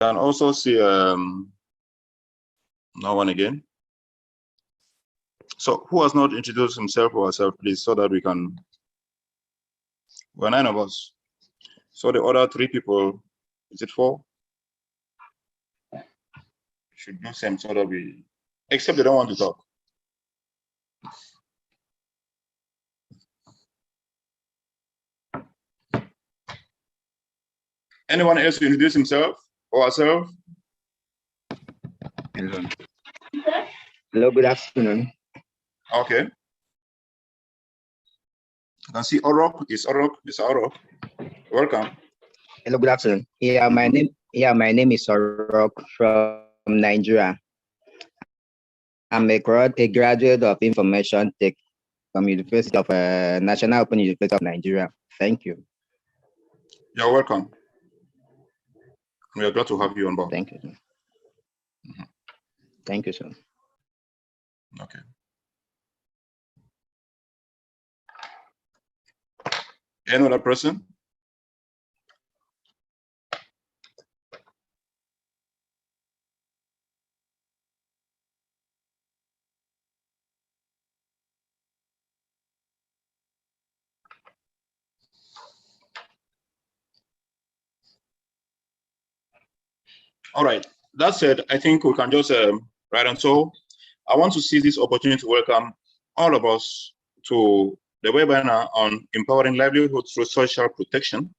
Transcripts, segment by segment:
can also see no one again. So who has not introduced himself or herself, please, so that we can, we're 9 of us. So the other 3 people, is it 4? Should do same so that we, except they don't want to talk. Anyone else to introduce himself or herself? Hello. Hello, good afternoon. Okay. You can see Orok. It's Orok. It's Orok. Welcome. Hello, good afternoon. Yeah, my name is Orok from Nigeria. I'm a graduate of information tech from University of National Open University of Nigeria. Thank you. You're welcome. We are glad to have you on board. Thank you. Thank you, sir. Okay. Any other person? All right. That said, I think we can just right on. So I want to seize this opportunity to welcome all of us to the webinar on empowering livelihood through social protection.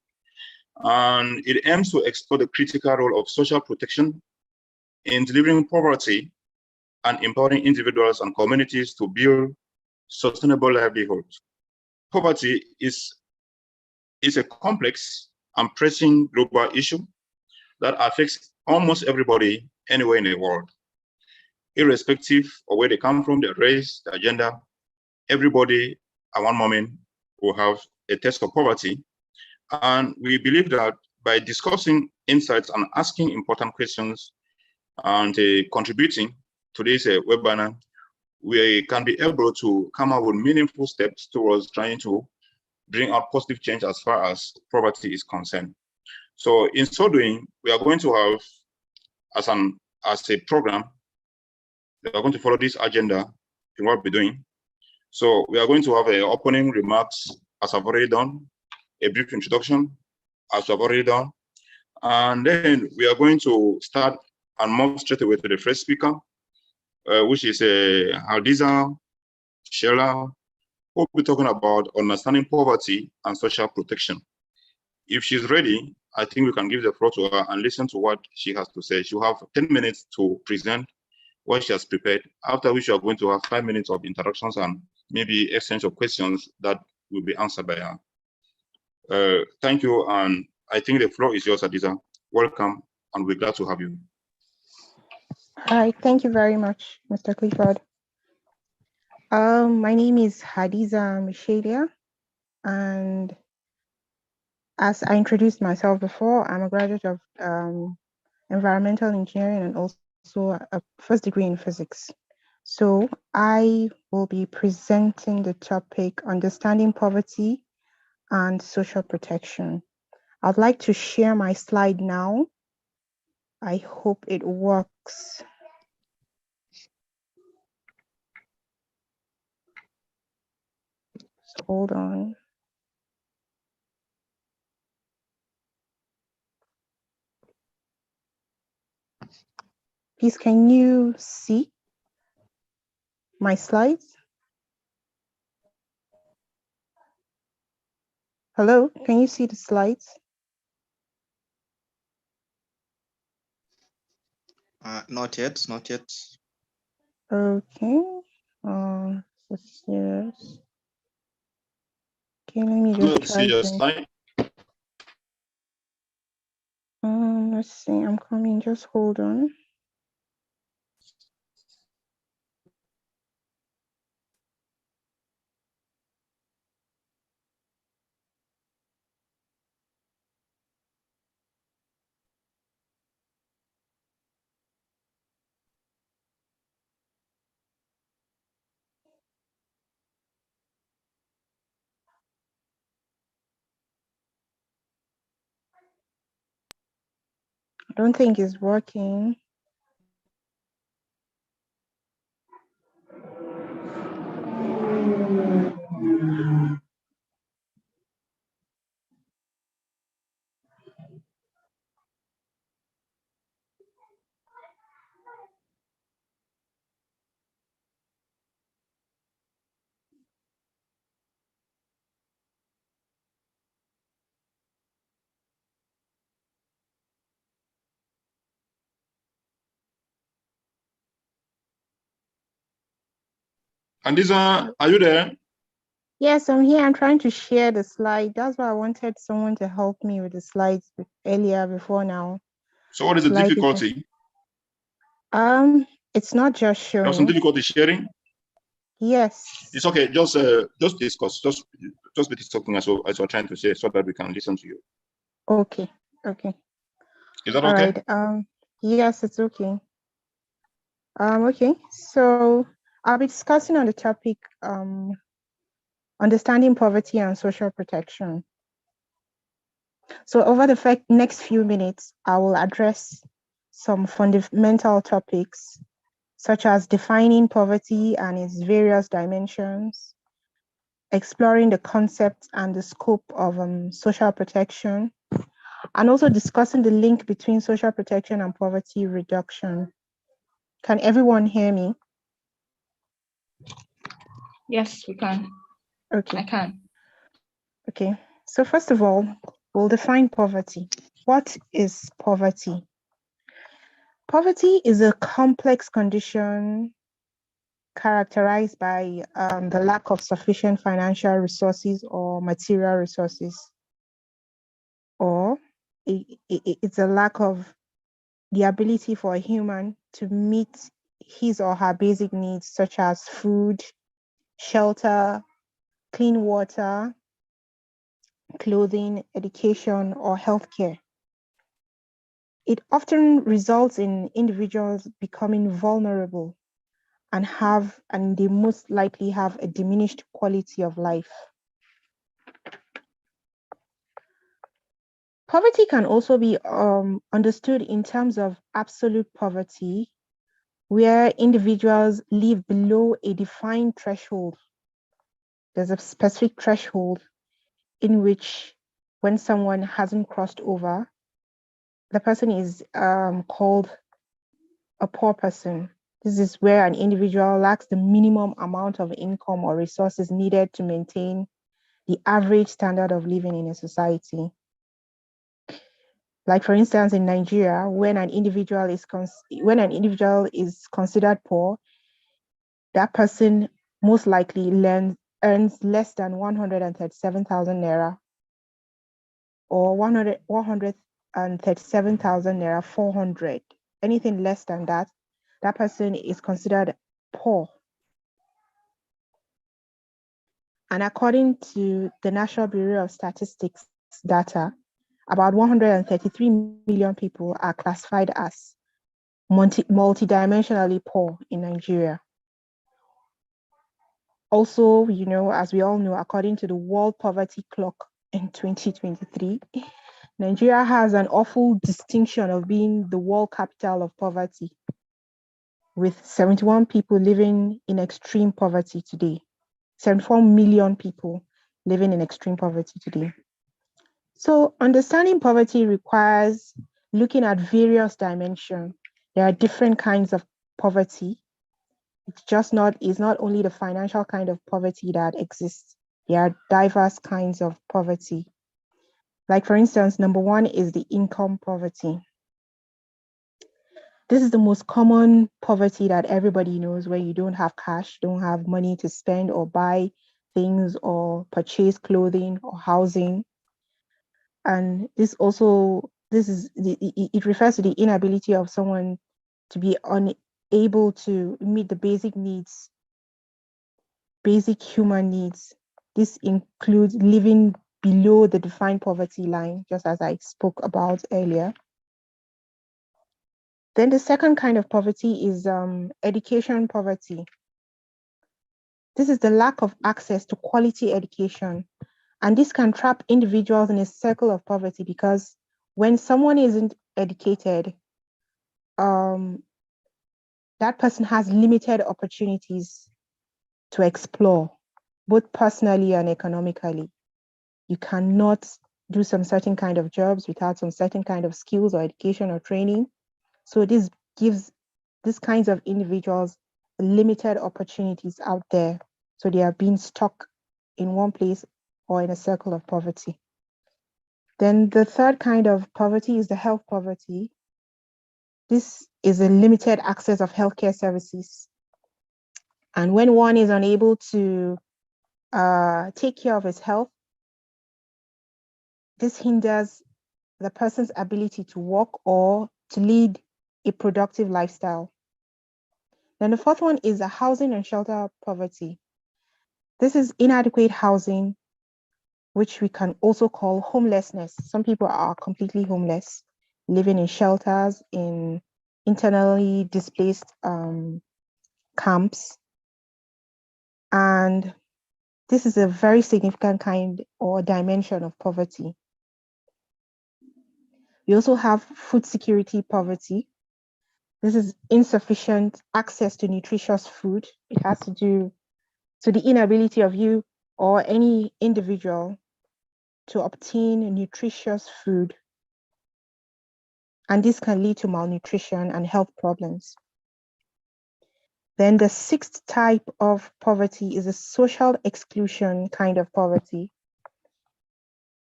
And it aims to explore the critical role of social protection in delivering poverty and empowering individuals and communities to build sustainable livelihoods. Poverty is a complex and pressing global issue that affects almost everybody anywhere in the world, irrespective of where they come from, their race, their gender. Everybody at one moment will have a taste of poverty. And we believe that by discussing insights and asking important questions and contributing to this webinar, we can be able to come up with meaningful steps towards trying to bring out positive change as far as poverty is concerned. So in so doing, we are going to have, as a program, we are going to follow this agenda in what we're doing. So we are going to have opening remarks, as I've already done, a brief introduction, as I've already done, and then we are going to start and move straight away to the first speaker, which is Hadiza Shela, who will be talking about understanding poverty and social protection. If she's ready, I think we can give the floor to her and listen to what she has to say. She'll have 10 minutes to present what she has prepared, after which we are going to have 5 minutes of introductions and maybe exchange of questions that will be answered by her. Thank you, and I think the floor is yours, Hadiza. Welcome, and we're glad to have you. All right, thank you very much, Mr. Clifford. My name is Hadiza Michelia, and as I introduced myself before, I'm a graduate of environmental engineering and also a first degree in physics. So I will be presenting the topic, understanding poverty and social protection. I'd like to share my slide now. I hope it works. So hold on. Please, can you see my slides? Hello, can you see the slides? Not yet, not yet. Okay. Let's see this. Okay, let me just try See your to. slide. Let's see, I'm coming, just hold on. don't think it's working. Andiza, are you there? Yes, I'm here. I'm trying to share the slide. That's why I wanted someone to help me with the slides earlier before now. So what is the difficulty? It's not just You have some showing. difficulty sharing? Yes. It's okay. Just discuss. Just be discussing as we're trying to say, so that we can listen to you. Okay. Okay. Is that All okay? right. Yes, it's okay. Okay. So I'll be discussing on the topic understanding poverty and social protection. So over the next few minutes, I will address some fundamental topics such as defining poverty and its various dimensions, exploring the concept and the scope of social protection, and also discussing the link between social protection and poverty reduction. Can everyone hear me? Yes, we can. Okay. I can. Okay. So first of all, we'll define poverty. What is poverty? Poverty is a complex condition characterized by the lack of sufficient financial resources or material resources, or it's a lack of the ability for a human to meet his or her basic needs, such as food, shelter, clean water, clothing, education, or healthcare. It often results in individuals becoming vulnerable and they most likely have a diminished quality of life. Poverty can also be understood in terms of absolute poverty, where individuals live below a defined threshold. There's a specific threshold in which when someone hasn't crossed over, the person is called a poor person. This is where an individual lacks the minimum amount of income or resources needed to maintain the average standard of living in a society. Like for instance, in Nigeria, when an individual is considered poor, that person most likely earns less than 137,000 naira or 137,000 naira 400. Anything less than that, that person is considered poor. And according to the National Bureau of Statistics data, about 133 million people are classified as multidimensionally poor in Nigeria. Also, as we all know, according to the World Poverty Clock in 2023, Nigeria has an awful distinction of being the world capital of poverty, with 71 people living in extreme poverty today. 74 million people living in extreme poverty today. So understanding poverty requires looking at various dimensions. There are different kinds of poverty. It's not only the financial kind of poverty that exists. There are diverse kinds of poverty. Like for instance, number one is the income poverty. This is the most common poverty that everybody knows, where you don't have cash, don't have money to spend or buy things or purchase clothing or housing. And it refers to the inability of someone to be unable to meet the basic needs, basic human needs. This includes living below the defined poverty line, just as I spoke about earlier. Then the second kind of poverty is education poverty. This is the lack of access to quality education. And this can trap individuals in a circle of poverty because when someone isn't educated, that person has limited opportunities to explore, both personally and economically. You cannot do some certain kind of jobs without some certain kind of skills or education or training. So this gives these kinds of individuals limited opportunities out there. So they are being stuck in one place or in a circle of poverty. Then the third kind of poverty is the health poverty. This is a limited access of healthcare services. And when one is unable to take care of his health, this hinders the person's ability to work or to lead a productive lifestyle. Then the fourth one is the housing and shelter poverty. This is inadequate housing, which we can also call homelessness. Some people are completely homeless, living in shelters, in internally displaced camps. And this is a very significant kind or dimension of poverty. We also have food security poverty. This is insufficient access to nutritious food. It has to do to the inability of you or any individual to obtain nutritious food. And this can lead to malnutrition and health problems. Then the sixth type of poverty is a social exclusion kind of poverty.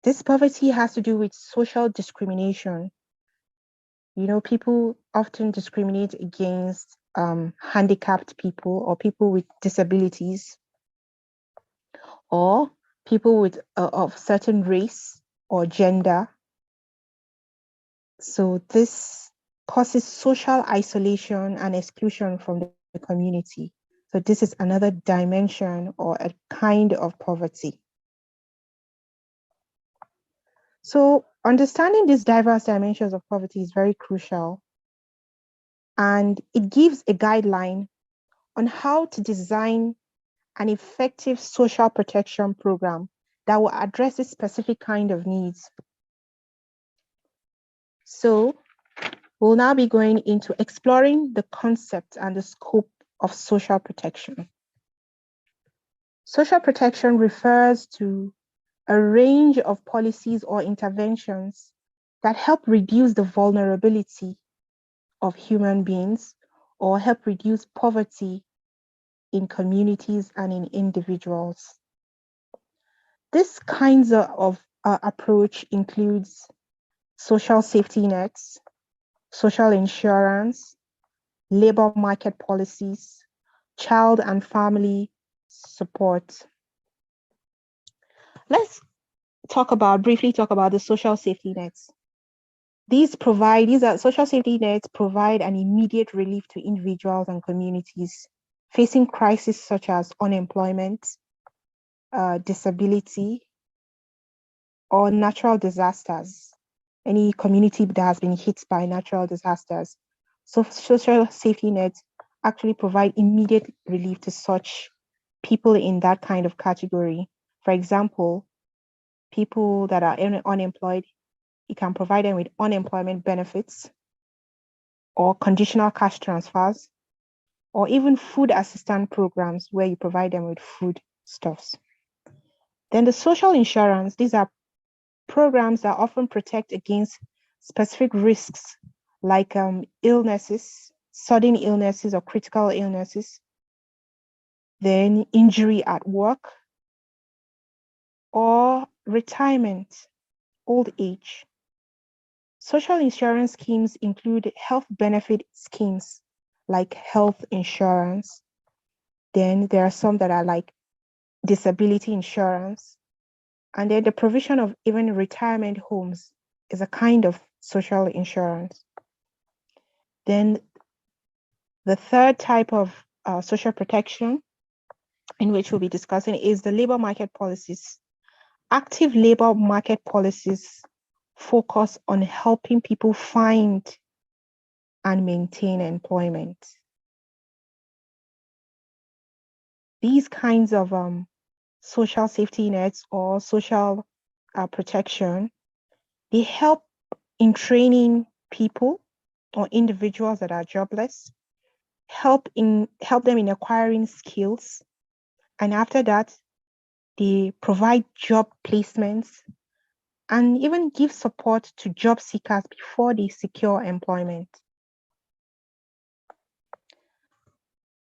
This poverty has to do with social discrimination. You know, people often discriminate against handicapped people or people with disabilities or people with of certain race or gender. So this causes social isolation and exclusion from the community. So this is another dimension or a kind of poverty. So understanding these diverse dimensions of poverty is very crucial, and it gives a guideline on how to design an effective social protection program that will address this specific kind of needs. So we'll now be going into exploring the concept and the scope of social protection. Social protection refers to a range of policies or interventions that help reduce the vulnerability of human beings or help reduce poverty in communities and in individuals. This kinds of approach includes social safety nets, social insurance, labor market policies, child and family support. Let's briefly talk about the social safety nets. These social safety nets provide an immediate relief to individuals and communities facing crises such as unemployment, disability, or natural disasters. Any community that has been hit by natural disasters. So social safety nets actually provide immediate relief to such people in that kind of category. For example, people that are unemployed, you can provide them with unemployment benefits or conditional cash transfers, or even food assistance programs where you provide them with food stuffs. Then the social insurance, these are programs that often protect against specific risks like illnesses, sudden illnesses or critical illnesses, then injury at work, or retirement, old age. Social insurance schemes include health benefit schemes like health insurance. Then there are some that are like disability insurance. And then the provision of even retirement homes is a kind of social insurance. Then the third type of social protection in which we'll be discussing is the labor market policies. Active labor market policies focus on helping people find and maintain employment. These kinds of social safety nets or social protection, they help in training people or individuals that are jobless, help them in acquiring skills, and after that, they provide job placements and even give support to job seekers before they secure employment.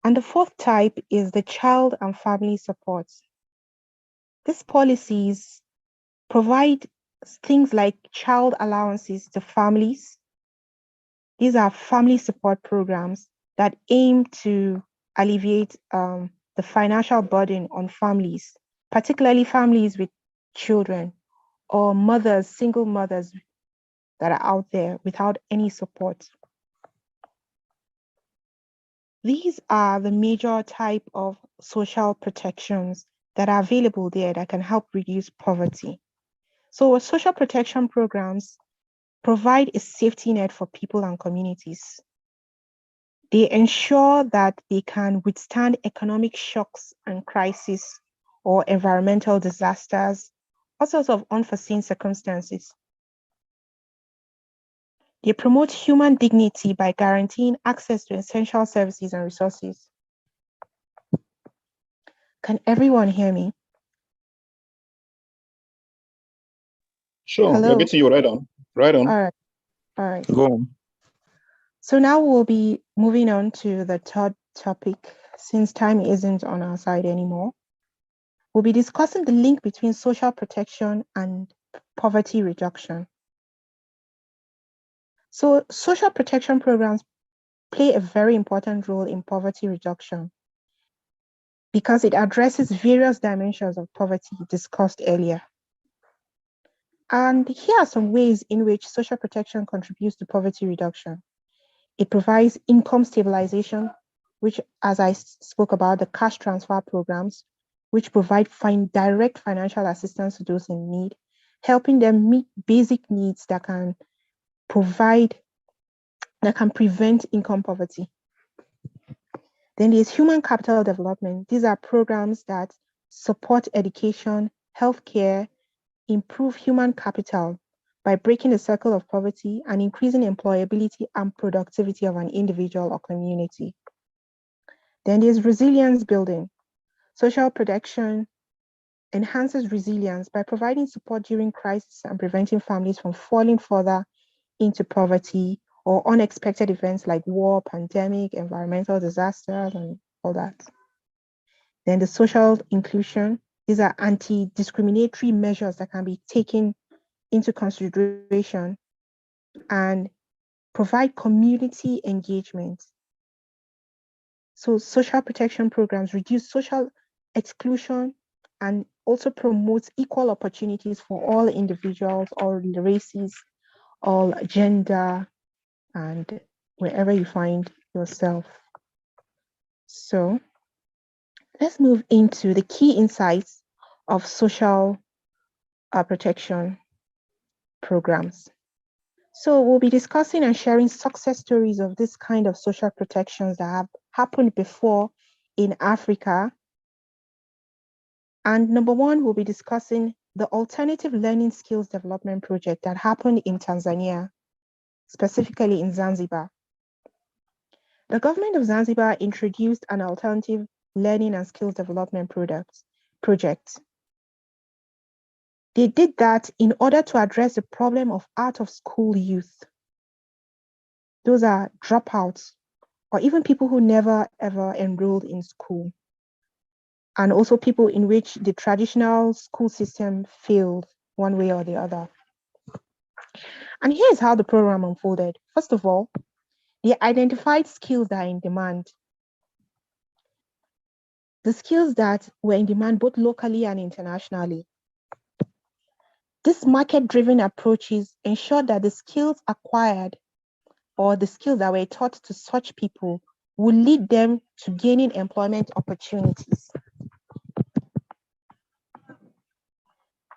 And the fourth type is the child and family support. These policies provide things like child allowances to families. These are family support programs that aim to alleviate the financial burden on families, particularly families with children or mothers, single mothers that are out there without any support. These are the major type of social protections that are available there that can help reduce poverty. So social protection programs provide a safety net for people and communities. They ensure that they can withstand economic shocks and crises or environmental disasters, all sorts of unforeseen circumstances. They promote human dignity by guaranteeing access to essential services and resources. Can everyone hear me? Sure, we're Hello? getting you right on. Right on. All right. Go on. So now we'll be moving on to the third topic, since time isn't on our side anymore. We'll be discussing the link between social protection and poverty reduction. So social protection programs play a very important role in poverty reduction because it addresses various dimensions of poverty discussed earlier. And here are some ways in which social protection contributes to poverty reduction. It provides income stabilization, which, as I spoke about, the cash transfer programs, which provide direct financial assistance to those in need, helping them meet basic needs that can prevent income poverty. Then there's human capital development. These are programs that support education, healthcare, improve human capital by breaking the circle of poverty and increasing employability and productivity of an individual or community. Then there's resilience building. Social protection enhances resilience by providing support during crisis and preventing families from falling further into poverty or unexpected events like war, pandemic, environmental disasters, and all that. Then the social inclusion. These are anti-discriminatory measures that can be taken into consideration and provide community engagement. So social protection programs reduce social exclusion and also promote equal opportunities for all individuals, all races, all gender, and wherever you find yourself. So let's move into the key insights of social protection programs. So we'll be discussing and sharing success stories of this kind of social protections that have happened before in Africa. And number one, we'll be discussing the Alternative Learning Skills Development Project that happened in Tanzania, specifically in Zanzibar. The government of Zanzibar introduced an alternative learning and skills development project. They did that in order to address the problem of out-of-school youth. Those are dropouts or even people who never ever enrolled in school, and also people in which the traditional school system failed one way or the other. And here's how the program unfolded. First of all, they identified skills that are in demand. The skills that were in demand both locally and internationally. These market-driven approaches ensured that the skills acquired or the skills that were taught to such people will lead them to gaining employment opportunities.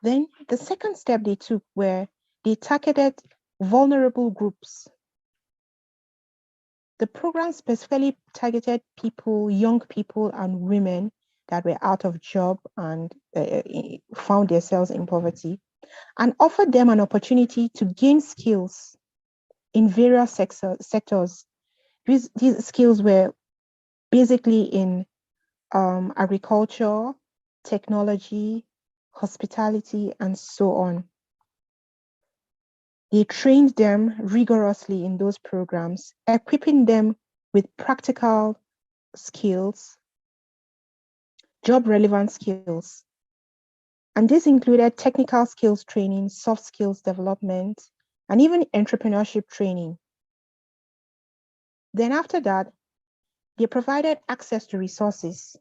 Then the second step they took were they targeted vulnerable groups. The program specifically targeted people, young people and women that were out of job and found themselves in poverty. and offered them an opportunity to gain skills in various sectors. These skills were basically in agriculture, technology, hospitality, and so on. They trained them rigorously in those programs, equipping them with practical skills, job-relevant skills. And this included technical skills training, soft skills development, and even entrepreneurship training. Then after that, they provided access to resources,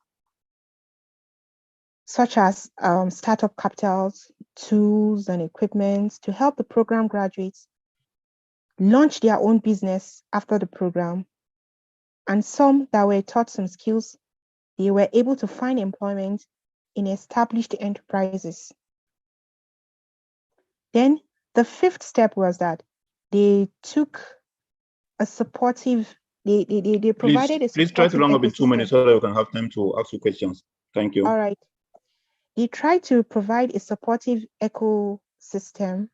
such as startup capitals, tools, and equipment to help the program graduates launch their own business after the program. And some that were taught some skills, they were able to find employment in established enterprises. Then the fifth step was that they took a supportive, they provided a supportive Please try to run up in 2 minutes ecosystem. so that we can have time to ask you questions. Thank you. All right. They tried to provide a supportive ecosystem.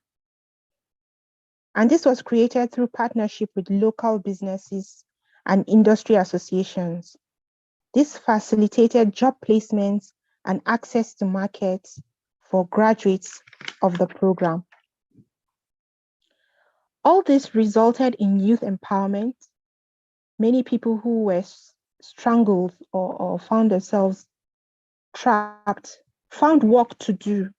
And this was created through partnership with local businesses and industry associations. This facilitated job placements and access to markets for graduates of the program. All this resulted in youth empowerment. Many people who were strangled or found themselves trapped found work to do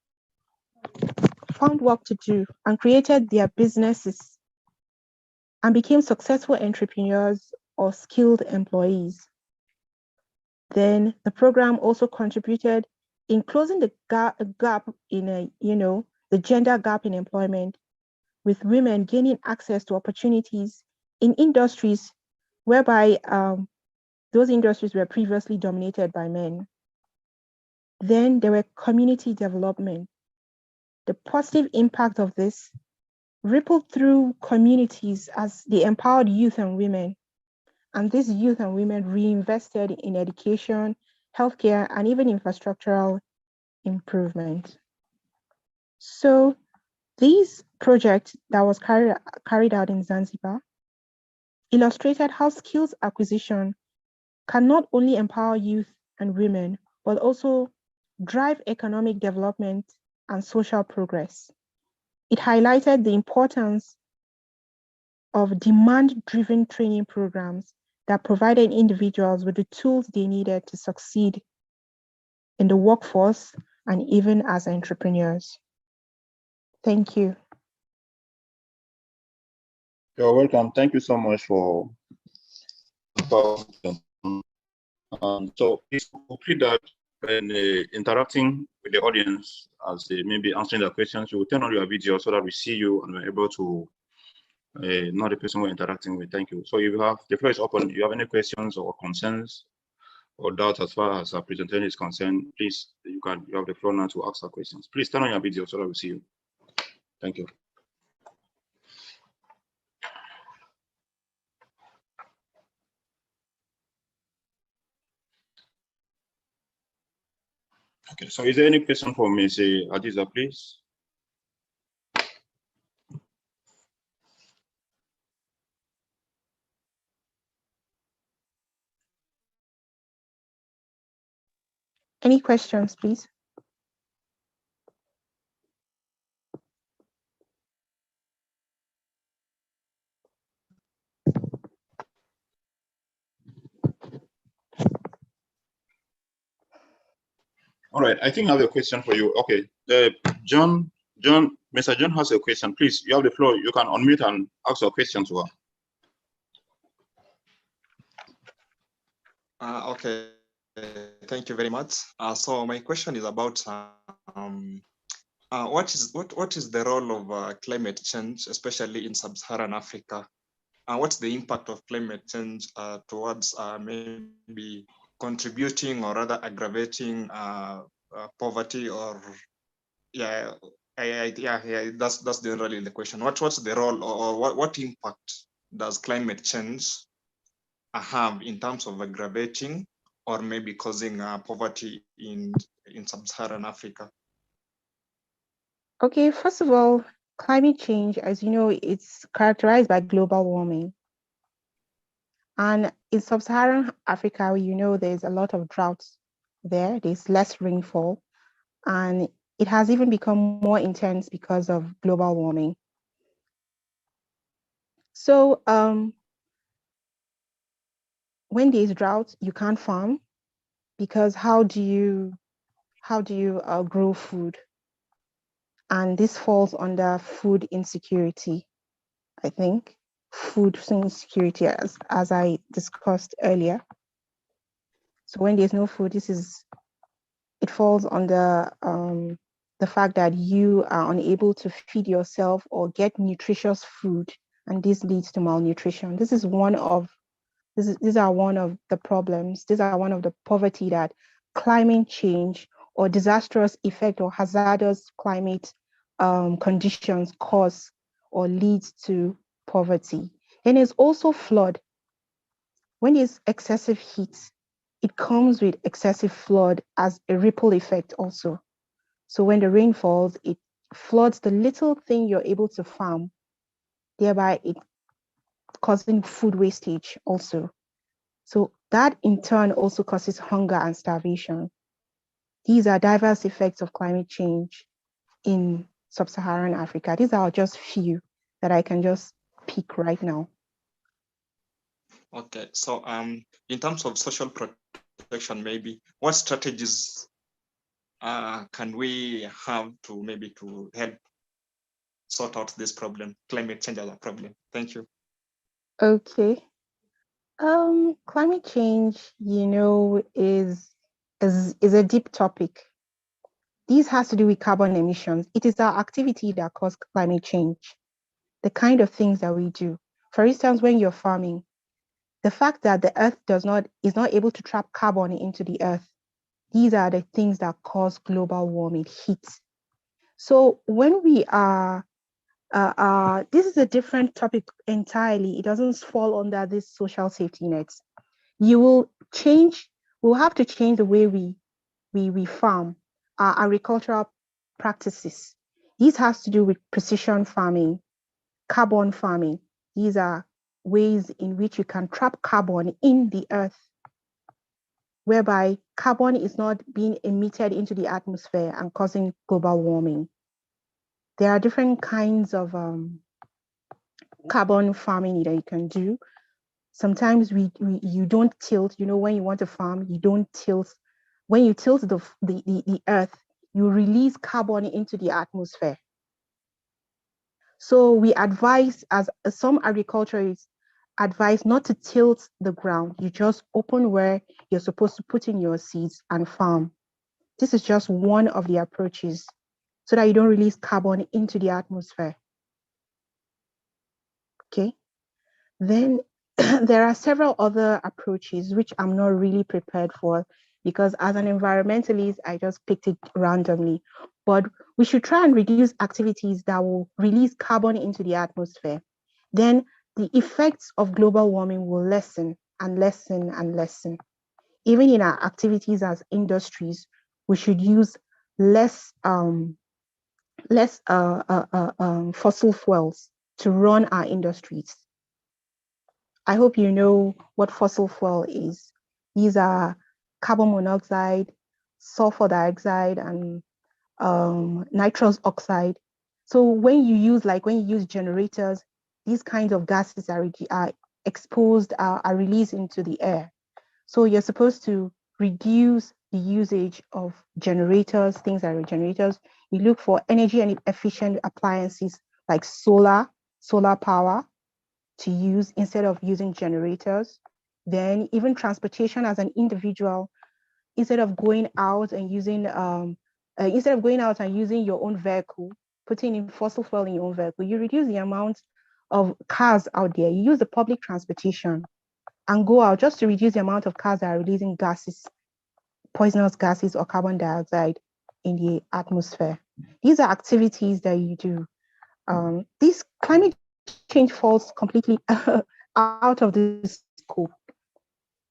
and created their businesses and became successful entrepreneurs or skilled employees. Then the program also contributed in closing the gap in the gender gap in employment, with women gaining access to opportunities in industries whereby those industries were previously dominated by men. Then there were community development. The positive impact of this rippled through communities as they empowered youth and women. And these youth and women reinvested in education, healthcare, and even infrastructural improvement. So this project that was carried out in Zanzibar illustrated how skills acquisition can not only empower youth and women, but also drive economic development and social progress. It highlighted the importance of demand-driven training programs that provided individuals with the tools they needed to succeed in the workforce and even as entrepreneurs. Thank you. You're welcome. Thank you so much for so please complete that and interacting with the audience as they may be answering their questions. You will turn on your video so that we see you and we're able to know the person we're interacting with. Thank you. So if you have, the floor is open. If you have any questions or concerns or doubts as far as our presentation is concerned, please, you have the floor now to ask our questions. Please turn on your video so that we see you. Thank you. Okay, so is there any question for Ms. Adiza, please? Any questions, please? All right, I think I have a question for you. Okay, Mr. John has a question. Please, you have the floor. You can unmute and ask your question to her. Okay, thank you very much. So my question is about what is the role of climate change, especially in sub-Saharan Africa? What's the impact of climate change towards maybe contributing or rather aggravating poverty, or that's generally the question. What's the role, or what impact does climate change have in terms of aggravating or maybe causing poverty in sub-Saharan Africa? Okay, first of all, climate change, as you know, it's characterized by global warming. And in sub-Saharan Africa, you know, there's a lot of droughts there. There's less rainfall, and it has even become more intense because of global warming. So when there's drought, you can't farm because how do you grow food? And this falls under food insecurity, I think. Food insecurity, as I discussed earlier. So when there's no food, it falls under the fact that you are unable to feed yourself or get nutritious food, and this leads to malnutrition. These are one of the problems. These are one of the poverty that climate change or disastrous effect or hazardous climate conditions cause or leads to poverty. Then there's also flood. When there's excessive heat, it comes with excessive flood as a ripple effect also. So when the rain falls, it floods the little thing you're able to farm, thereby it causing food wastage also. So that in turn also causes hunger and starvation. These are diverse effects of climate change in sub-Saharan Africa. These are just few that I can just pick right now. Okay, so in terms of social protection, maybe what strategies can we have to maybe to help sort out this problem, climate change as a problem? Thank you. Okay. Climate change, you know, is a deep topic. This has to do with carbon emissions. It is our activity that cause climate change, the kind of things that we do. For instance, when you're farming, the fact that the earth is not able to trap carbon into the earth, these are the things that cause global warming, heat. So when we are this is a different topic entirely. It doesn't fall under this social safety nets. You will change, we'll have to change the way we farm, our agricultural practices. This has to do with precision farming, carbon farming. These are ways in which you can trap carbon in the earth, whereby carbon is not being emitted into the atmosphere and causing global warming. There are different kinds of carbon farming that you can do. Sometimes you don't tilt, you know, when you want to farm, you don't tilt. When you tilt the earth, you release carbon into the atmosphere. So we advise, as some agriculturists advise, not to tilt the ground. You just open where you're supposed to put in your seeds and farm. This is just one of the approaches so that you don't release carbon into the atmosphere. Okay. Then there are several other approaches which I'm not really prepared for because as an environmentalist, I just picked it randomly. But we should try and reduce activities that will release carbon into the atmosphere. Then the effects of global warming will lessen and lessen and lessen. Even in our activities as industries, we should use less fossil fuels to run our industries. I hope you know what fossil fuel is. These are carbon monoxide, sulfur dioxide, and nitrous oxide. So when you use generators, these kinds of gases are exposed, are released into the air. So you're supposed to reduce the usage of generators, things that are generators. You look for energy and efficient appliances like solar power to use instead of using generators. Then even transportation as an individual, instead of going out and using your own vehicle, putting in fossil fuel in your own vehicle, you reduce the amount of cars out there. You use the public transportation and go out just to reduce the amount of cars that are releasing gases, poisonous gases or carbon dioxide in the atmosphere. These are activities that you do. This climate change falls completely out of the scope.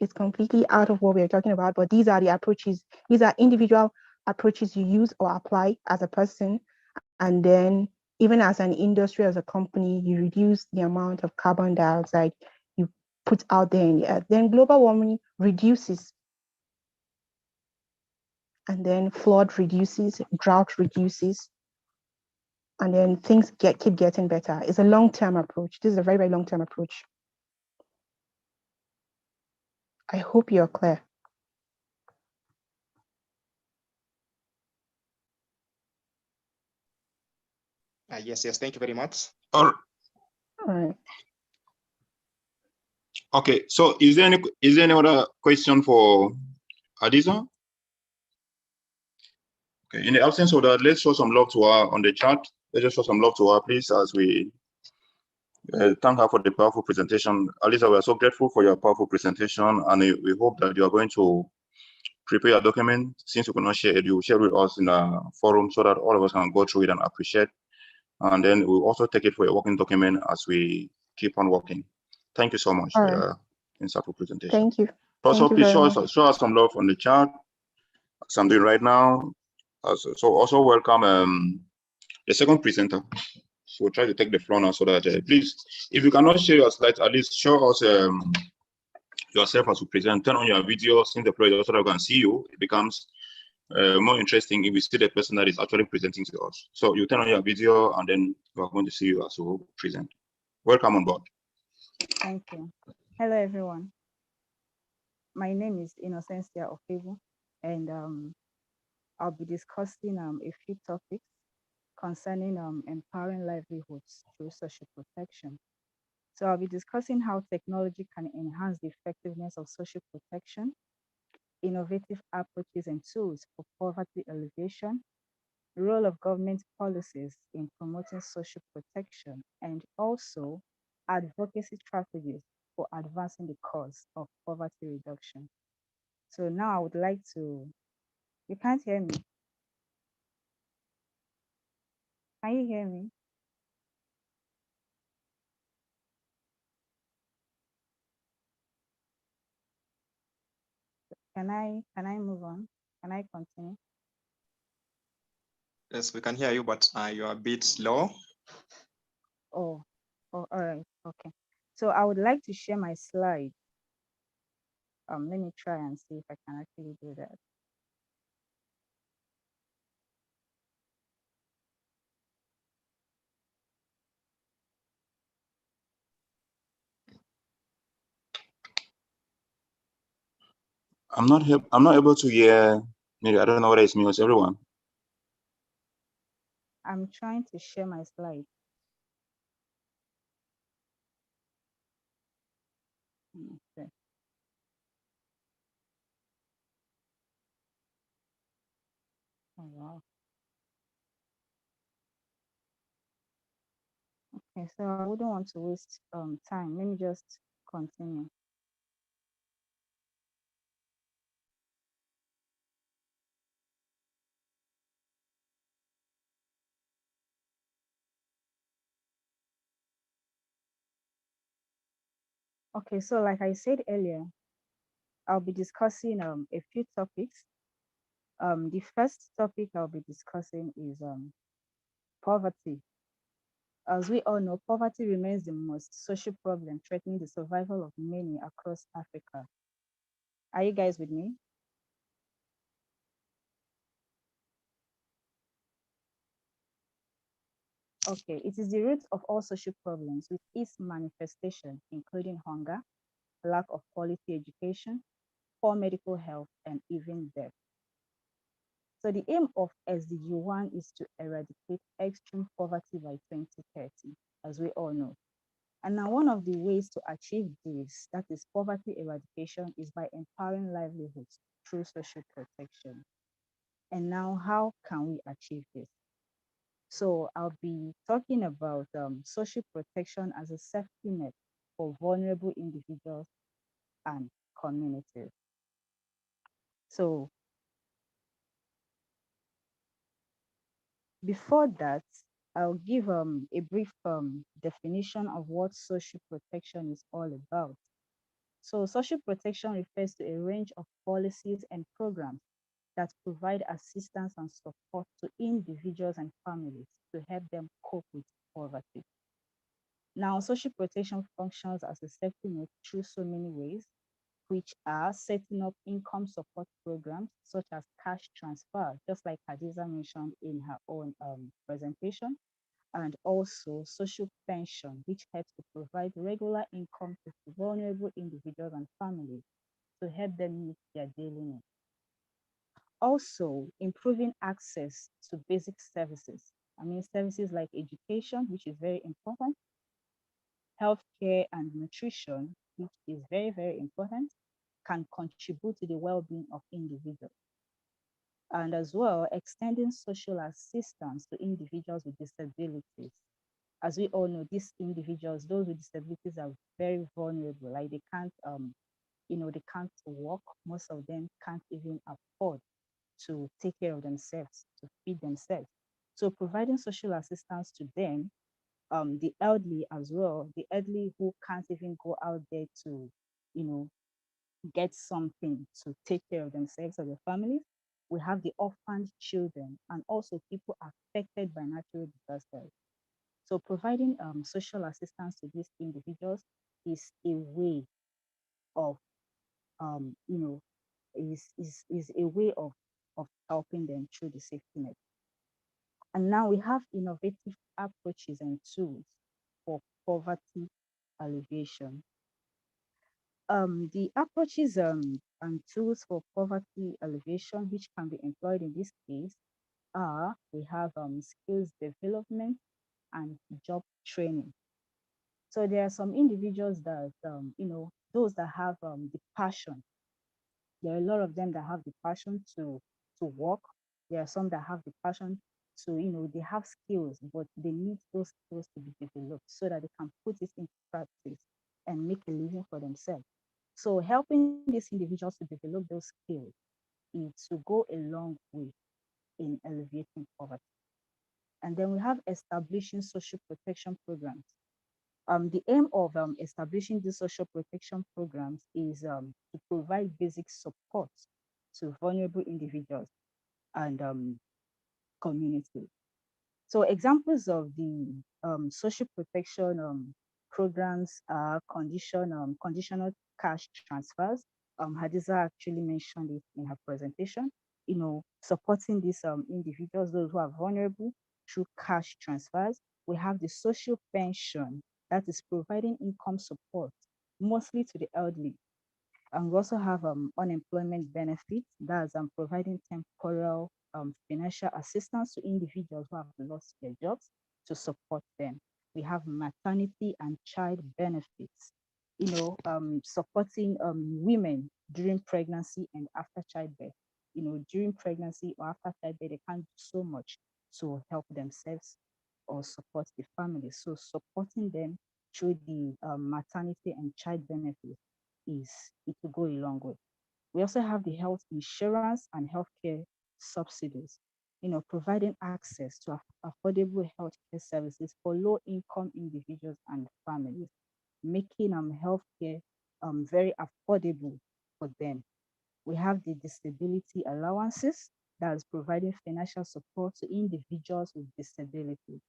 It's completely out of what we're talking about, but these are the approaches. These are individual approaches you use or apply as a person, And then even as an industry, as a company, you reduce the amount of carbon dioxide you put out there in the earth, then global warming reduces. And then flood reduces, drought reduces, and then things keep getting better. It's a long-term approach. This is a very, very long-term approach. I hope you're clear. Yes, thank you very much. All right. Okay, so is there any other question for Adiza? Okay, in the absence of that, let's show some love to her on the chat. Let's just show some love to her, please, as we thank her for the powerful presentation. Alisa, we are so grateful for your powerful presentation, and we hope that you are going to prepare a document. Since you cannot share it, you share with us in a forum so that all of us can go through it and appreciate. And then we'll also take it for a working document as we keep on working. Thank you so much for your insightful presentation. Thank you. Also, Thank you please show us some love on the chat, as I'm doing right now. So also welcome the second presenter. So we'll try to take the floor now so that please, if you cannot share your slides, at least show us yourself as you present. Turn on your video, sing the project so that we can see you. It becomes more interesting if we see the person that is actually presenting to us. So you turn on your video and then we're going to see you as you present. Welcome on board. Thank you. Hello, everyone. My name is Innocencia Ofebu, and I'll be discussing a few topics concerning empowering livelihoods through social protection. So I'll be discussing how technology can enhance the effectiveness of social protection, innovative approaches and tools for poverty alleviation, the role of government policies in promoting social protection, and also advocacy strategies for advancing the cause of poverty reduction. So now I would like to, you can't hear me. Can you hear me? Can I move on? Can I continue? Yes, we can hear you, but you're a bit slow. Oh, all right, okay. So I would like to share my slide. Let me try and see if I can actually do that. I'm not able to hear. Maybe I don't know whether it's me or it's everyone. I'm trying to share my slide. Okay. Oh, wow. Okay, so I wouldn't want to waste time. Let me just continue. Okay, so like I said earlier, I'll be discussing a few topics. The first topic I'll be discussing is poverty. As we all know, poverty remains the most social problem threatening the survival of many across Africa. Are you guys with me? Okay, it is the root of all social problems with its manifestation, including hunger, lack of quality education, poor medical health, and even death. So the aim of SDG 1 is to eradicate extreme poverty by 2030, as we all know. And now one of the ways to achieve this, that is poverty eradication, is by empowering livelihoods through social protection. And now how can we achieve this? So I'll be talking about social protection as a safety net for vulnerable individuals and communities. So before that, I'll give a brief definition of what social protection is all about. So social protection refers to a range of policies and programs that provide assistance and support to individuals and families to help them cope with poverty. Now, social protection functions as a safety net through so many ways, which are setting up income support programs such as cash transfer, just like Hadiza mentioned in her own presentation, and also social pension, which helps to provide regular income to vulnerable individuals and families to help them meet their daily needs. Also, improving access to basic services. I mean, services like education, which is very important, healthcare and nutrition, which is very, very important, can contribute to the well-being of individuals. And as well, extending social assistance to individuals with disabilities. As we all know, these individuals, those with disabilities are very vulnerable. Like they can't, they can't walk. Most of them can't even afford to take care of themselves, to feed themselves. So providing social assistance to them, the elderly as well, the elderly who can't even go out there to, you know, get something to take care of themselves or their families. We have the orphaned children and also people affected by natural disasters. So providing social assistance to these individuals is a way of, um, you know, is a way of helping them through the safety net. And now we have innovative approaches and tools for poverty alleviation. The approaches and tools for poverty alleviation which can be employed in this case are we have skills development and job training. So there are some individuals that those that have the passion. There are a lot of them that have the passion to work. There are some that have the passion to, they have skills, but they need those skills to be developed so that they can put it into practice and make a living for themselves. So helping these individuals to develop those skills is to go a long way in alleviating poverty. And then we have establishing social protection programs. The aim of establishing these social protection programs is to provide basic support to vulnerable individuals and communities. So examples of the social protection programs are conditional cash transfers. Hadiza actually mentioned it in her presentation. Supporting these individuals, those who are vulnerable, through cash transfers. We have the social pension that is providing income support, mostly to the elderly. And we also have unemployment benefits, that's providing temporal financial assistance to individuals who have lost their jobs to support them. We have maternity and child benefits, supporting women during pregnancy and after childbirth. During pregnancy or after childbirth, they can't do so much to help themselves or support the family. So supporting them through the maternity and child benefits is it will go a long way. We also have the health insurance and healthcare subsidies, providing access to affordable healthcare services for low-income individuals and families, making healthcare very affordable for them. We have the disability allowances that is providing financial support to individuals with disabilities.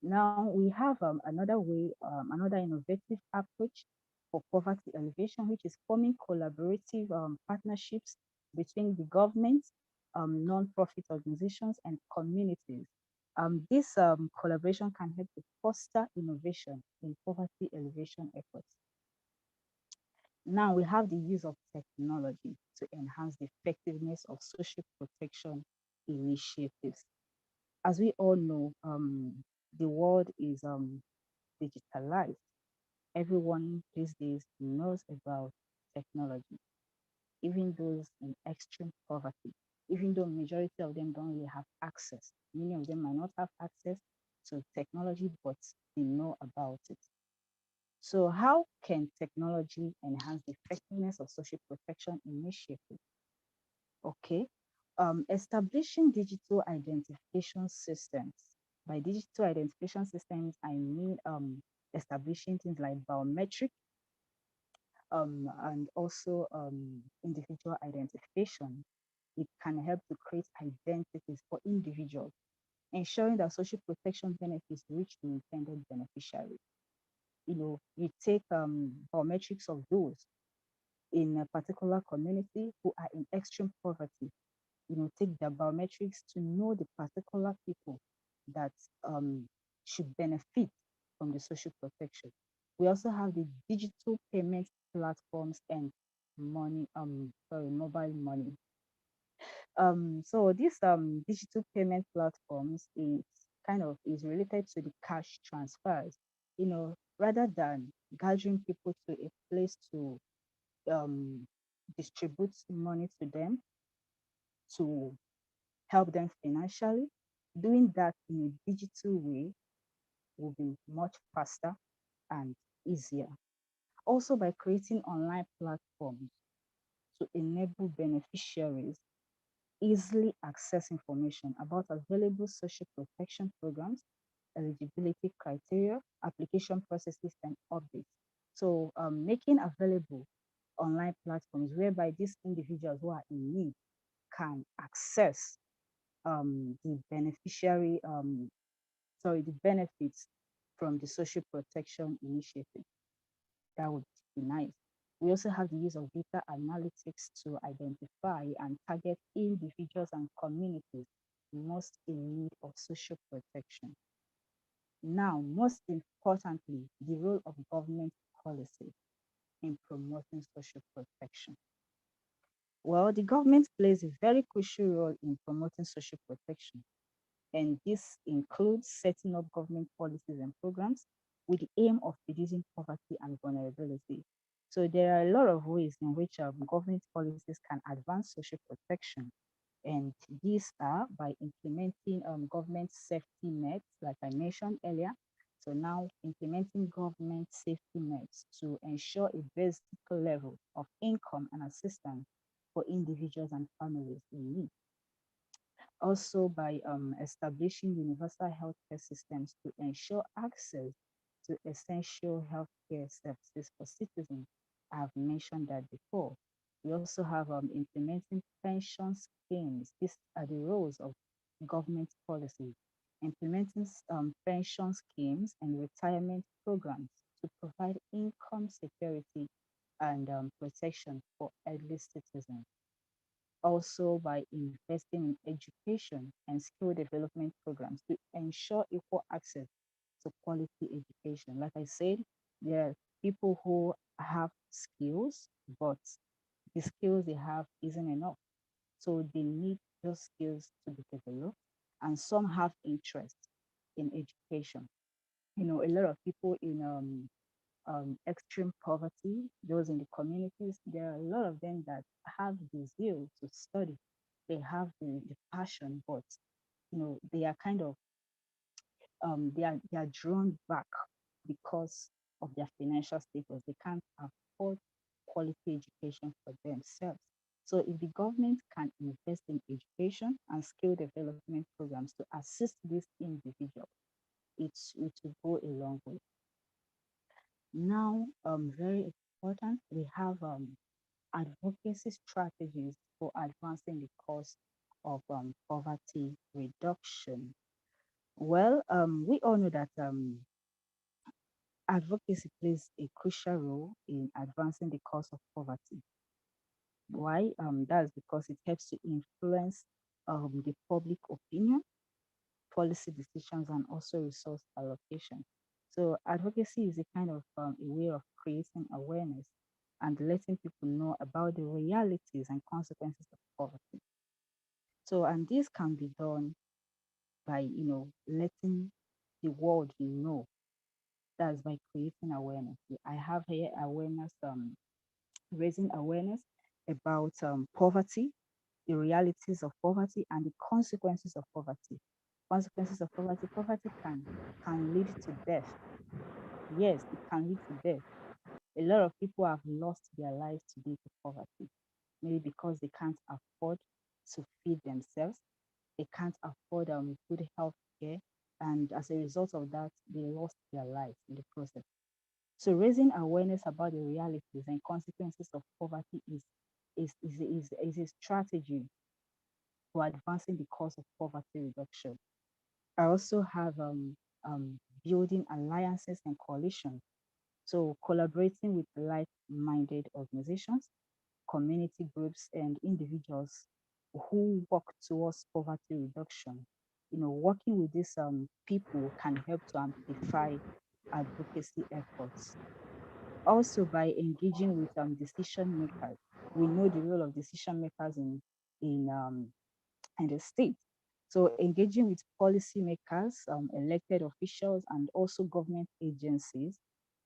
Now we have another way, another innovative approach for poverty alleviation, which is forming collaborative partnerships between the government, non-profit organizations, and communities. This collaboration can help to foster innovation in poverty alleviation efforts. Now we have the use of technology to enhance the effectiveness of social protection initiatives. As we all know, the world is digitalized. Everyone these days knows about technology, even those in extreme poverty, even though majority of them don't really have access. Many of them might not have access to technology, but they know about it. So how can technology enhance the effectiveness of social protection initiatives? Okay, establishing digital identification systems. By digital identification systems, I mean establishing things like biometric and also individual identification it can help to create identities for individuals, ensuring that social protection benefits reach the intended beneficiary. You take biometrics of those in a particular community who are in extreme poverty. Take the biometrics to know the particular people that should benefit from the social protection. We also have the digital payment platforms and mobile money. So these digital payment platforms is related to the cash transfers. Rather than gathering people to a place to um, distribute money to them to help them financially, doing that in a digital way will be much faster and easier. Also, by creating online platforms to enable beneficiaries easily access information about available social protection programs, eligibility criteria, application processes, and updates. So making available online platforms whereby these individuals who are in need can access the the benefits from the social protection initiative. That would be nice. We also have the use of data analytics to identify and target individuals and communities most in need of social protection. Now, most importantly, the role of government policy in promoting social protection. Well, the government plays a very crucial role in promoting social protection, and this includes setting up government policies and programs with the aim of reducing poverty and vulnerability. So there are a lot of ways in which government policies can advance social protection, and these are by implementing government safety nets, like I mentioned earlier. So now implementing government safety nets to ensure a basic level of income and assistance for individuals and families in need. Also by establishing universal healthcare systems to ensure access to essential healthcare services for citizens. I've mentioned that before. We also have implementing pension schemes. These are the roles of government policies. Implementing pension schemes and retirement programs to provide income security and protection for elderly citizens. Also by investing in education and skill development programs to ensure equal access to quality education. Like I said, there are people who have skills, but the skills they have isn't enough. So they need those skills to be developed. And some have interest in education. A lot of people in extreme poverty, those in the communities, there are a lot of them that have the zeal to study. They have the passion, but they are kind of they are drawn back because of their financial status. They can't afford quality education for themselves. So if the government can invest in education and skill development programs to assist these individuals, it will go a long way. Now, very important, we have advocacy strategies for advancing the cause of poverty reduction. Well, we all know that advocacy plays a crucial role in advancing the cause of poverty. Why? That's because it helps to influence the public opinion, policy decisions, and also resource allocation. So advocacy is a kind of a way of creating awareness and letting people know about the realities and consequences of poverty. So, and this can be done by, letting the world know. That's by creating awareness. I have here awareness, raising awareness about poverty, the realities of poverty, and the consequences of poverty. Consequences of poverty. Poverty can lead to death. Yes, it can lead to death. A lot of people have lost their lives today to poverty, maybe because they can't afford to feed themselves, they can't afford good health care, and as a result of that, they lost their lives in the process. So raising awareness about the realities and consequences of poverty is a strategy for advancing the cause of poverty reduction. I also have building alliances and coalitions. So collaborating with like-minded organizations, community groups, and individuals who work towards poverty reduction. Working with these people can help to amplify advocacy efforts. Also, by engaging with decision makers, we know the role of decision makers in the state. So engaging with policymakers, elected officials, and also government agencies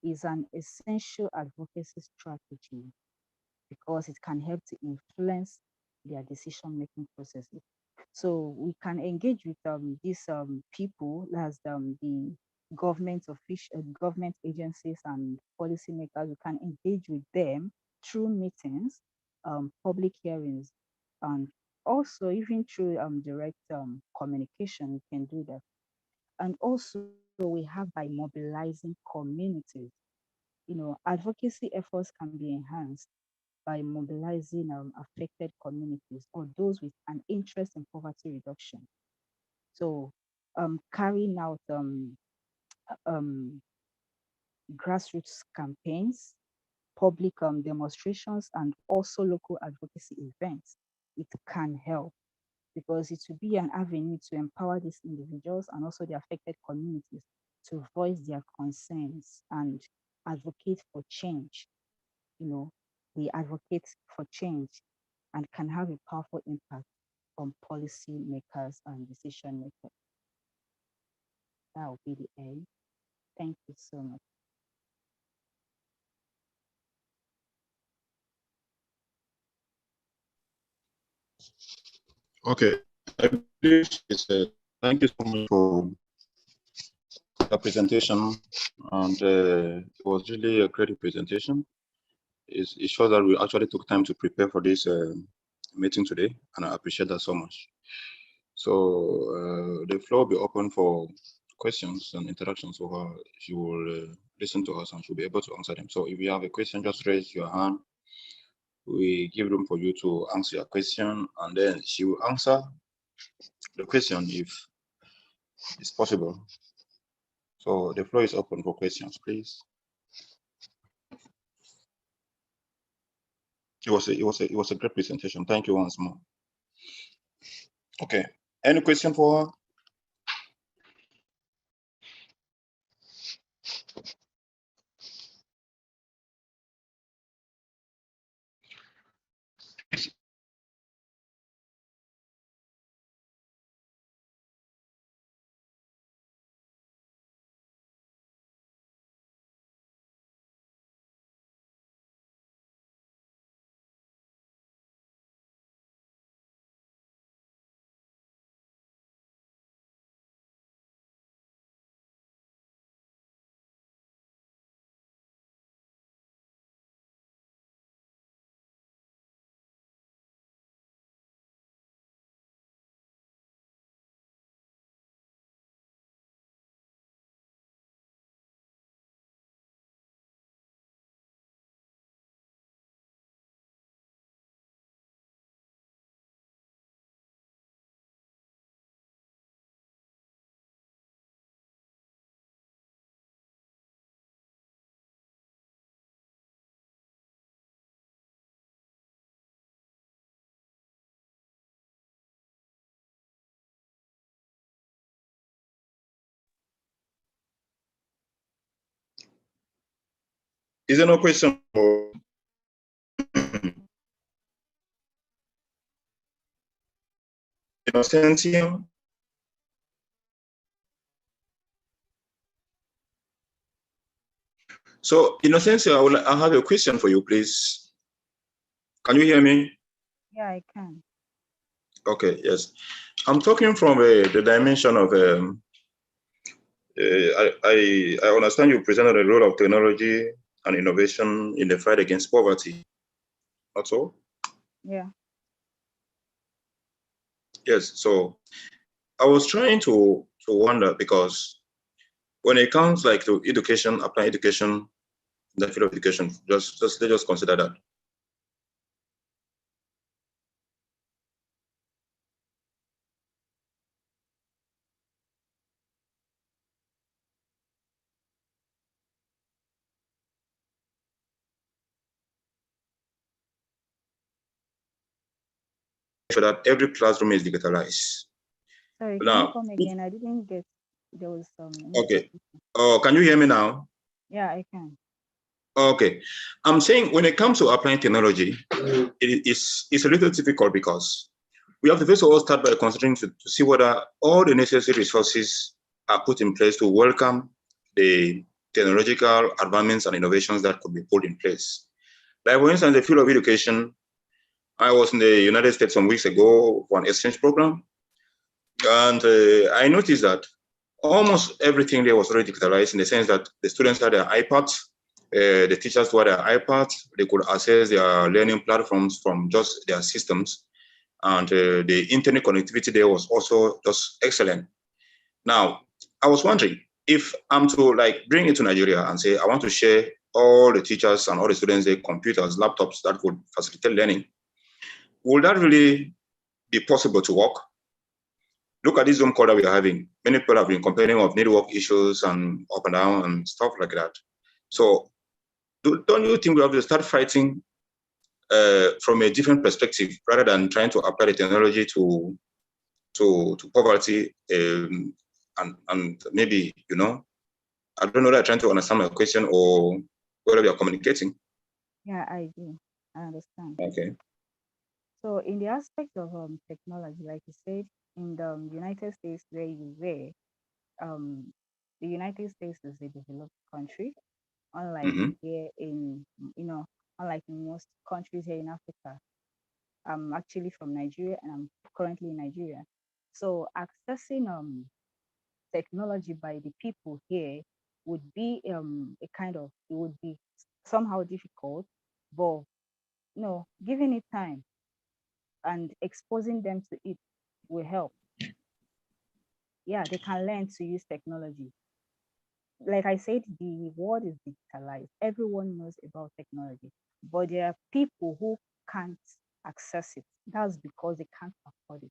is an essential advocacy strategy because it can help to influence their decision-making processes. So we can engage with these people as the government agencies and policymakers. We can engage with them through meetings, public hearings, and also even through direct communication. We can do that. And also we have by mobilizing communities. Advocacy efforts can be enhanced by mobilizing affected communities or those with an interest in poverty reduction. So carrying out um, grassroots campaigns, public demonstrations, and also local advocacy events, it can help because it will be an avenue to empower these individuals and also the affected communities to voice their concerns and advocate for change. They advocate for change and can have a powerful impact on policy makers and decision makers. That will be the end. Thank you so much. Okay, I believe thank you so much for the presentation, and it was really a great presentation. It shows that we actually took time to prepare for this meeting today, and I appreciate that so much. So the floor will be open for questions and interactions, so she will listen to us and she'll be able to answer them. So if you have a question, just raise your hand. We give room for you to answer your question, and then she will answer the question if it's possible. So the floor is open for questions, please. It was a great presentation. Thank you once more. Okay, any question for her? Is there no question for Innocentia? So Innocentia, I have a question for you, please. Can you hear me? Yeah, I can. Okay, yes. I'm talking from the dimension of I understand you presented the role of technology and innovation in the fight against poverty. That's all? Yeah. Yes. So I was trying to wonder, because when it comes like to education, applying education, the field of education, let's just consider that. sure that every classroom is digitalized. Sorry, can you Now, come again? I didn't get, there was some. okay. Can you hear me now? Yeah, I can. Okay. I'm saying when it comes to applying technology, it's a little difficult because we have to first of all start by considering to see whether all the necessary resources are put in place to welcome the technological advancements and innovations that could be put in place. Like, for instance, the field of education, I was in the United States some weeks ago for an exchange program, and I noticed that almost everything there was already digitalized in the sense that the students had their iPads, the teachers had their iPads, they could access their learning platforms from just their systems, and the internet connectivity there was also just excellent. Now, I was wondering if I'm to like bring it to Nigeria and say I want to share all the teachers and all the students their computers, laptops that could facilitate learning, will that really be possible to work? Look at this Zoom call that we are having. Many people have been complaining of network issues and up and down and stuff like that. So don't you think we have to start fighting from a different perspective rather than trying to apply the technology to poverty and maybe, you know, I don't know that I'm trying to understand my question or whether we are communicating. Yeah, I do. I understand. Okay. So in the aspect of technology, like you said, in the United States where you were, the United States is a developed country, unlike here in, unlike in most countries here in Africa. I'm actually from Nigeria and I'm currently in Nigeria. So accessing technology by the people here would be a kind of, it would be somehow difficult, but giving it time and exposing them to it will help. Yeah, they can learn to use technology. Like I said, the world is digitalized. Everyone knows about technology, but there are people who can't access it. That's because they can't afford it.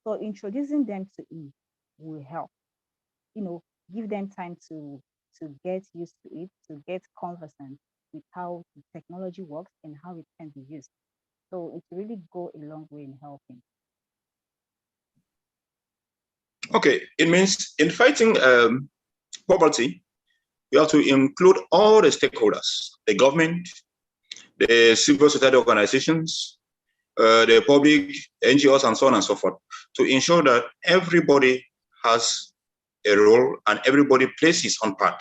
So introducing them to it will help. Give them time to get used to it, to get conversant with how the technology works and how it can be used. So it really go a long way in helping. Okay, it means in fighting poverty, we have to include all the stakeholders, the government, the civil society organizations, the public, NGOs, and so on and so forth, to ensure that everybody has a role and everybody plays his own part.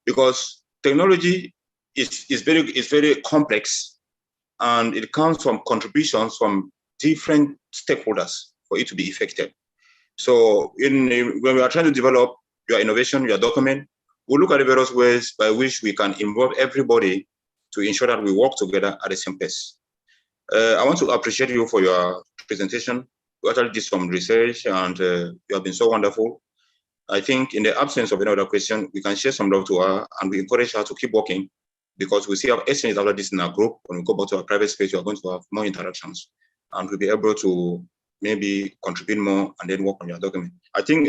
Because technology is very complex, and it comes from contributions from different stakeholders for it to be effective. So when we are trying to develop your innovation, your document, we'll look at the various ways by which we can involve everybody to ensure that we work together at the same pace. I want to appreciate you for your presentation. You actually did some research and you have been so wonderful. I think in the absence of any other question, we can share some love to her and we encourage her to keep working because we see our exchange after this in our group. When we go back to our private space, we are going to have more interactions and we'll be able to maybe contribute more and then work on your document. I think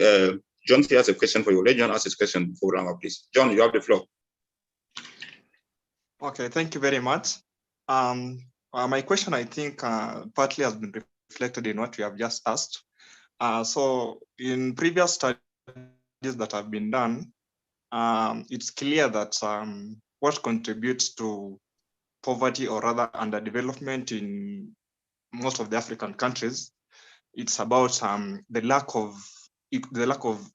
John has a question for you. Let John ask his question before we round up, please. John, you have the floor. Okay, thank you very much. My question, I think, partly has been reflected in what you have just asked. So in previous studies that have been done, it's clear that what contributes to poverty or rather underdevelopment in most of the African countries, it's about the lack of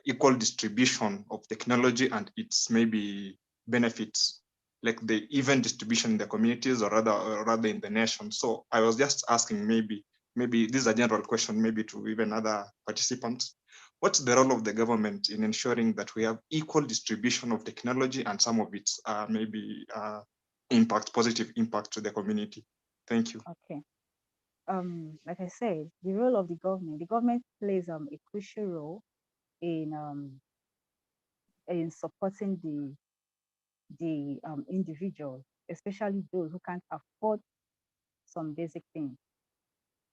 equal distribution of technology and its maybe benefits, like the even distribution in the communities or rather in the nation. So I was just asking, maybe this is a general question, maybe to even other participants. What's the role of the government in ensuring that we have equal distribution of technology and some of its maybe positive impact to the community? Thank you. Okay. Like I said, the role of the government plays a crucial role in supporting the individuals, especially those who can't afford some basic things.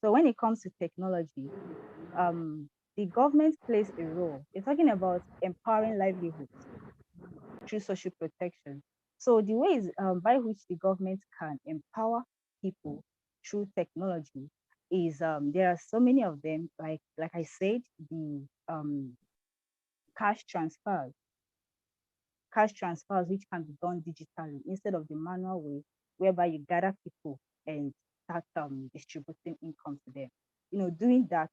So when it comes to technology, the government plays a role. You're talking about empowering livelihoods through social protection. So the ways by which the government can empower people through technology is there are so many of them, like I said, the cash transfers which can be done digitally instead of the manual way, whereby you gather people and start distributing income to them. Doing that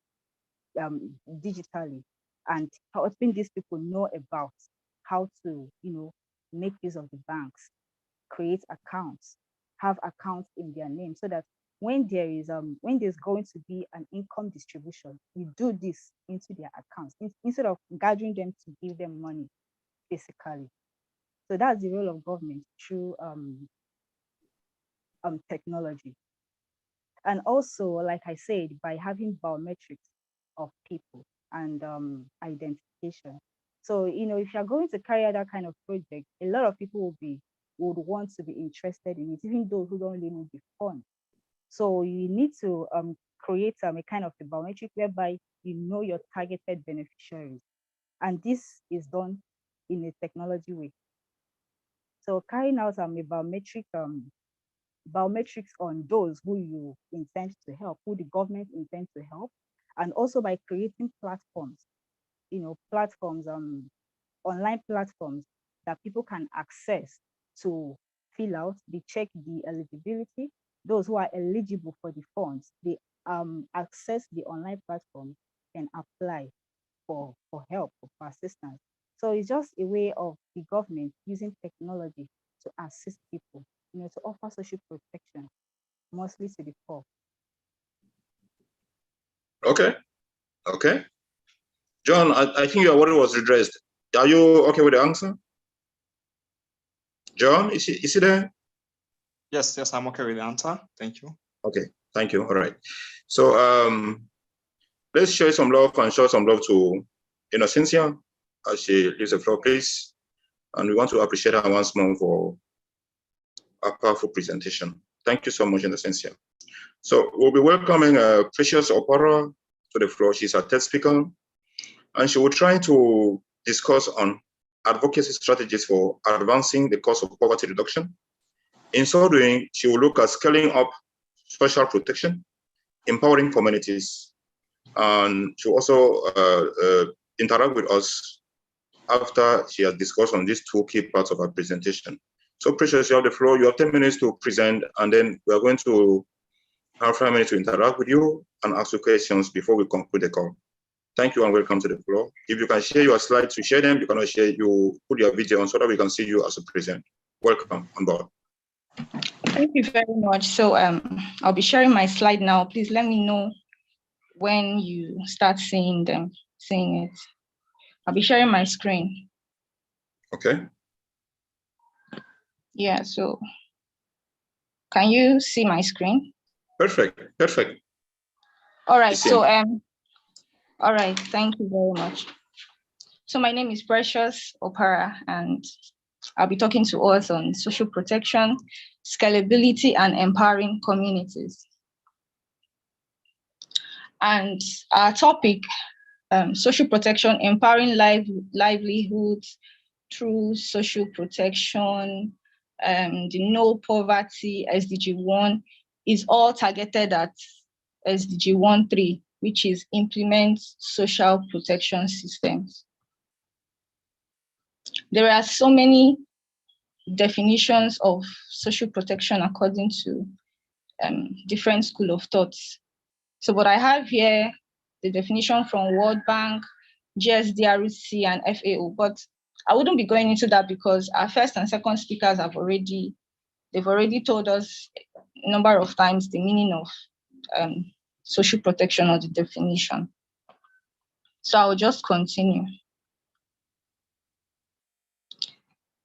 digitally and helping these people know about how to, make use of the banks, create accounts, have accounts in their name, so that when there's going to be an income distribution, you do this into their accounts instead of gathering them to give them money physically. So that's the role of government through technology. And also, like I said, by having biometrics of people and identification. So, if you're going to carry out that kind of project, a lot of people would want to be interested in it, even those who don't really need the fund. So you need to create a kind of a biometric whereby you know your targeted beneficiaries. And this is done in a technology way. So carrying out a biometrics on those who you intend to help, who the government intends to help, and also by creating platforms, online platforms that people can access to fill out, they check the eligibility. Those who are eligible for the funds, they access the online platform and apply for help, for assistance. So it's just a way of the government using technology to assist people, to offer social protection, mostly to the poor. Okay. Okay. John, I think your worry was redressed. Are you okay with the answer? John, is he there? Yes, I'm okay with the answer. Thank you. Okay, thank you. All right. So let's show some love and show some love to Innocencia as she leaves the floor, please. And we want to appreciate her once more for a powerful presentation. Thank you so much, Innocencia. So we'll be welcoming Precious Opara to the floor. She's our third speaker, and she will try to discuss on advocacy strategies for advancing the cause of poverty reduction. In so doing, she will look at scaling up social protection, empowering communities, and she will also interact with us after she has discussed on these two key parts of her presentation. So Precious, you have the floor. You have 10 minutes to present, and then we are going to have 5 minutes to interact with you and ask you questions before we conclude the call. Thank you and welcome to the floor. If you can share your slides to share them, you cannot share, you put your video on so that we can see you as a presenter. Welcome on board. Thank you very much. So I'll be sharing my slide now. Please let me know when you start seeing it. I'll be sharing my screen. Okay. Yeah, so can you see my screen? Perfect, perfect. All right, so all right, thank you very much. So my name is Precious Opara, and I'll be talking to us on social protection, scalability, and empowering communities. And our topic, social protection, empowering livelihoods through social protection, the no poverty, SDG 1, is all targeted at SDG 1.3, which is implement social protection systems. There are so many definitions of social protection according to different school of thoughts. So what I have here, the definition from World Bank, GSDRC, and FAO, but I wouldn't be going into that because our first and second speakers have already told us a number of times the meaning of social protection or the definition. So I'll just continue.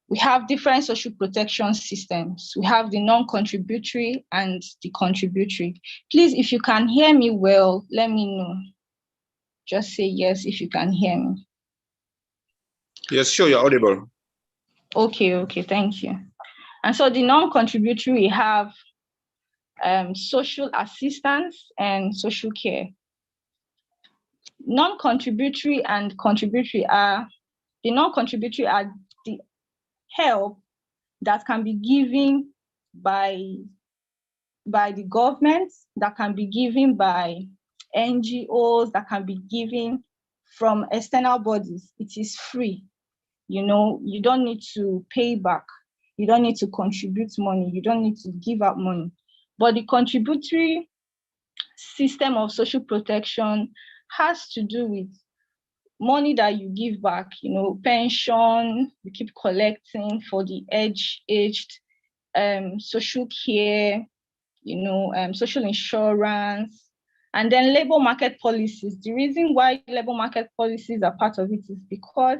We have different social protection systems. We have the non-contributory and the contributory. Please, if you can hear me well, let me know. Just say yes if you can hear me. Yes, sure, you're audible. Okay, thank you. And so the non-contributory, we have social assistance and social care. Non-contributory and contributory are, the non-contributory are the help that can be given by by the government, that can be given by NGOs, that can be given from external bodies. It is free. You know, you don't need to pay back. You don't need to contribute money. You don't need to give out money. But the contributory system of social protection has to do with money that you give back, you know, pension, you keep collecting for the aged, social care, you know, social insurance, and then labor market policies. The reason why labor market policies are part of it is because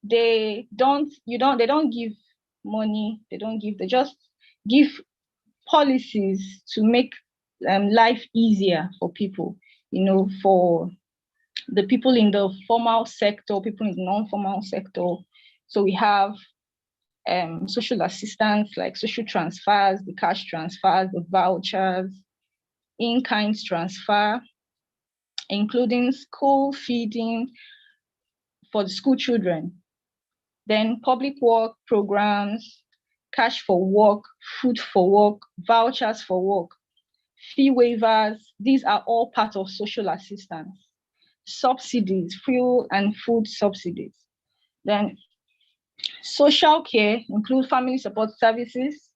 they don't give money, they just give policies to make life easier for people, you know, for the people in the formal sector, people in the non-formal sector. So we have social assistance like social transfers, the cash transfers, the vouchers, in-kind transfer, including school feeding for the school children, then public work programs, cash for work, food for work, vouchers for work, fee waivers. These are all part of social assistance. Subsidies, fuel and food subsidies. Then social care include family support services,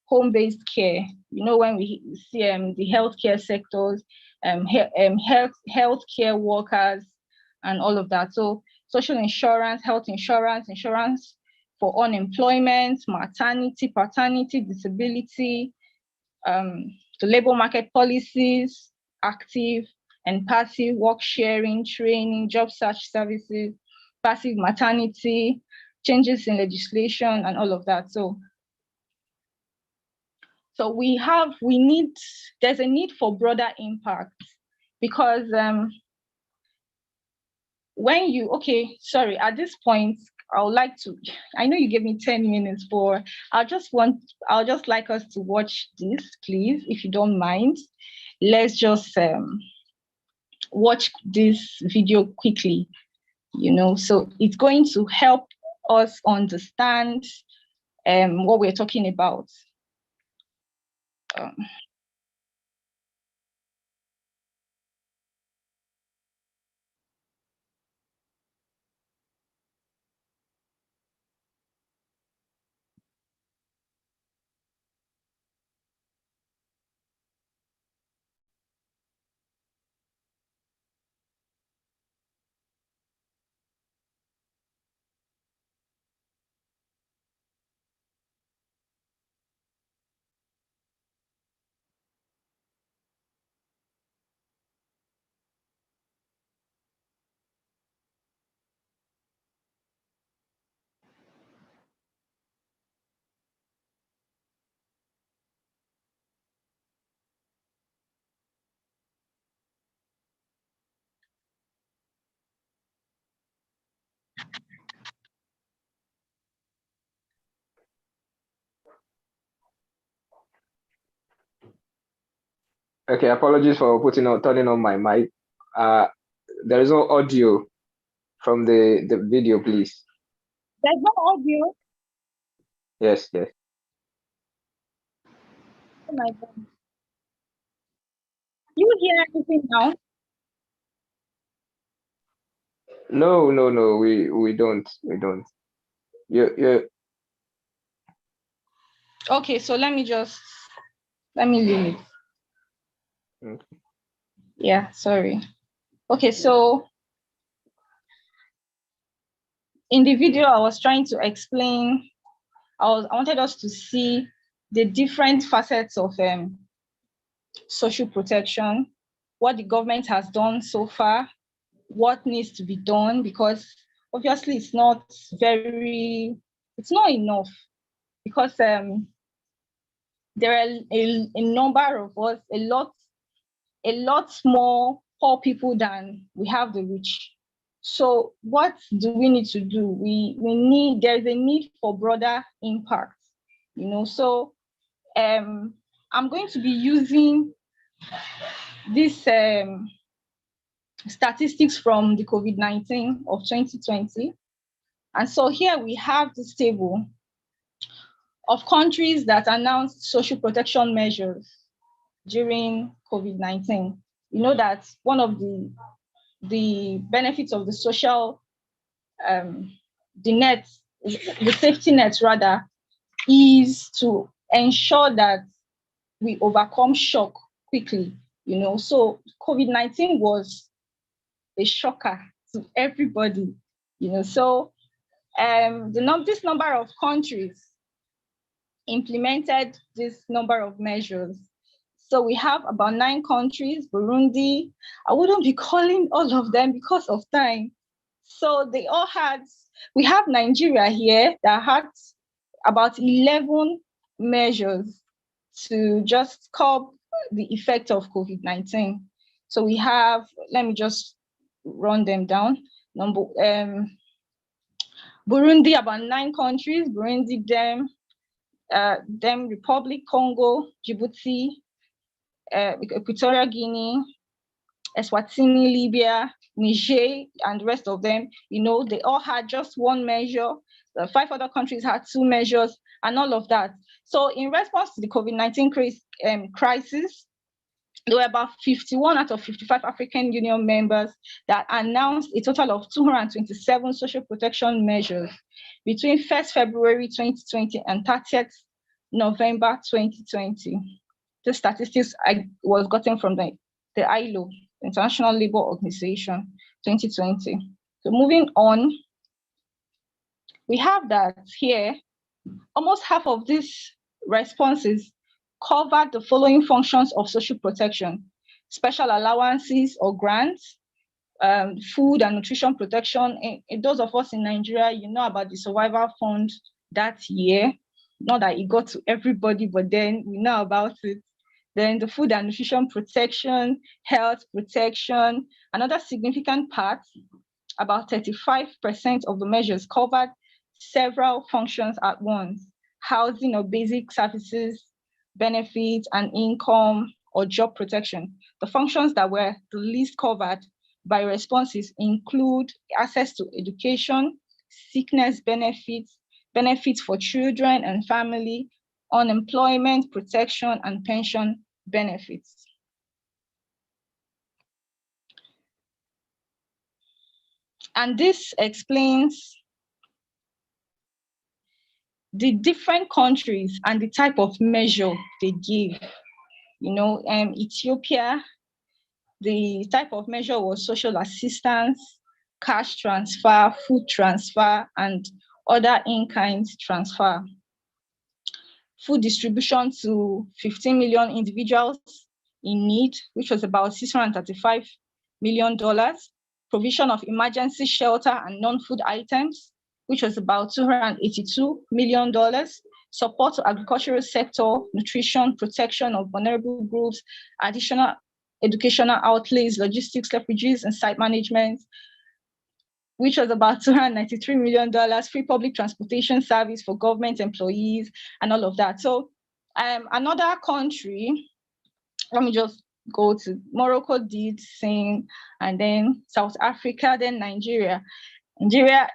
home-based care. You know, when we see the healthcare sectors, healthcare workers, and all of that. So social insurance, health insurance, insurance for unemployment, maternity, paternity, disability, the labor market policies, active and passive work sharing, training, job search services, passive maternity, changes in legislation, and all of that. So there's a need for broader impact, because at this point, I would like to, I know you gave me 10 minutes, but I'll just like us to watch this, please, if you don't mind. Let's just watch this video quickly, you know, so it's going to help us understand what we're talking about. Okay, apologies for turning on my mic. There is no audio from the video, please. There's no audio? Yes. Oh my God. You hear anything now? No, we don't. You. Okay, so let me leave it. Okay. Yeah, sorry. Okay, so in the video, I was trying to explain, I wanted us to see the different facets of social protection, what the government has done so far, what needs to be done, because obviously it's not enough, because there are a number of us, a lot more poor people than we have the rich. So what do we need to do? There's a need for broader impact, you know. So I'm going to be using this statistics from the COVID-19 of 2020. And so here we have this table of countries that announced social protection measures during COVID-19. You know that one of the benefits of the social, the safety net rather, is to ensure that we overcome shock quickly, you know. So COVID-19 was a shocker to everybody, you know. So this number of countries implemented this number of measures. So we have about 9 countries, Burundi. I wouldn't be calling all of them because of time. So they all had, we have Nigeria here that had about 11 measures to just curb the effect of COVID-19. So we have, let me just run them down. Burundi, about 9 countries, Burundi, Republic, Congo, Djibouti, Equatorial Guinea, Eswatini, Libya, Niger, and the rest of them, you know, they all had just one measure. The 5 other countries had 2 measures and all of that. So in response to the COVID-19 crisis, there were about 51 out of 55 African Union members that announced a total of 227 social protection measures between 1st February 2020 and 30th November 2020. The statistics was gotten from the ILO, International Labour Organization, 2020. So moving on, we have that here, almost half of these responses covered the following functions of social protection: special allowances or grants, food and nutrition protection. And those of us in Nigeria, you know about the survival fund that year. Not that it got to everybody, but then we know about it. Then the food and nutrition protection, health protection. Another significant part, about 35% of the measures covered several functions at once: housing or basic services, benefits and income, or job protection. The functions that were the least covered by responses include access to education, sickness benefits, benefits for children and family, unemployment protection, and pension benefits. And this explains the different countries and the type of measure they give. You know, Ethiopia, the type of measure was social assistance, cash transfer, food transfer, and other in-kind transfer. Food distribution to 15 million individuals in need, which was about $635 million. Provision of emergency shelter and non-food items, which was about $282 million. Support to agricultural sector, nutrition, protection of vulnerable groups, additional educational outlays, logistics, refugees, and site management, which was about $293 million, free public transportation service for government employees, and all of that. So another country, let me just go to Morocco, did same, and then South Africa, then Nigeria. Nigeria,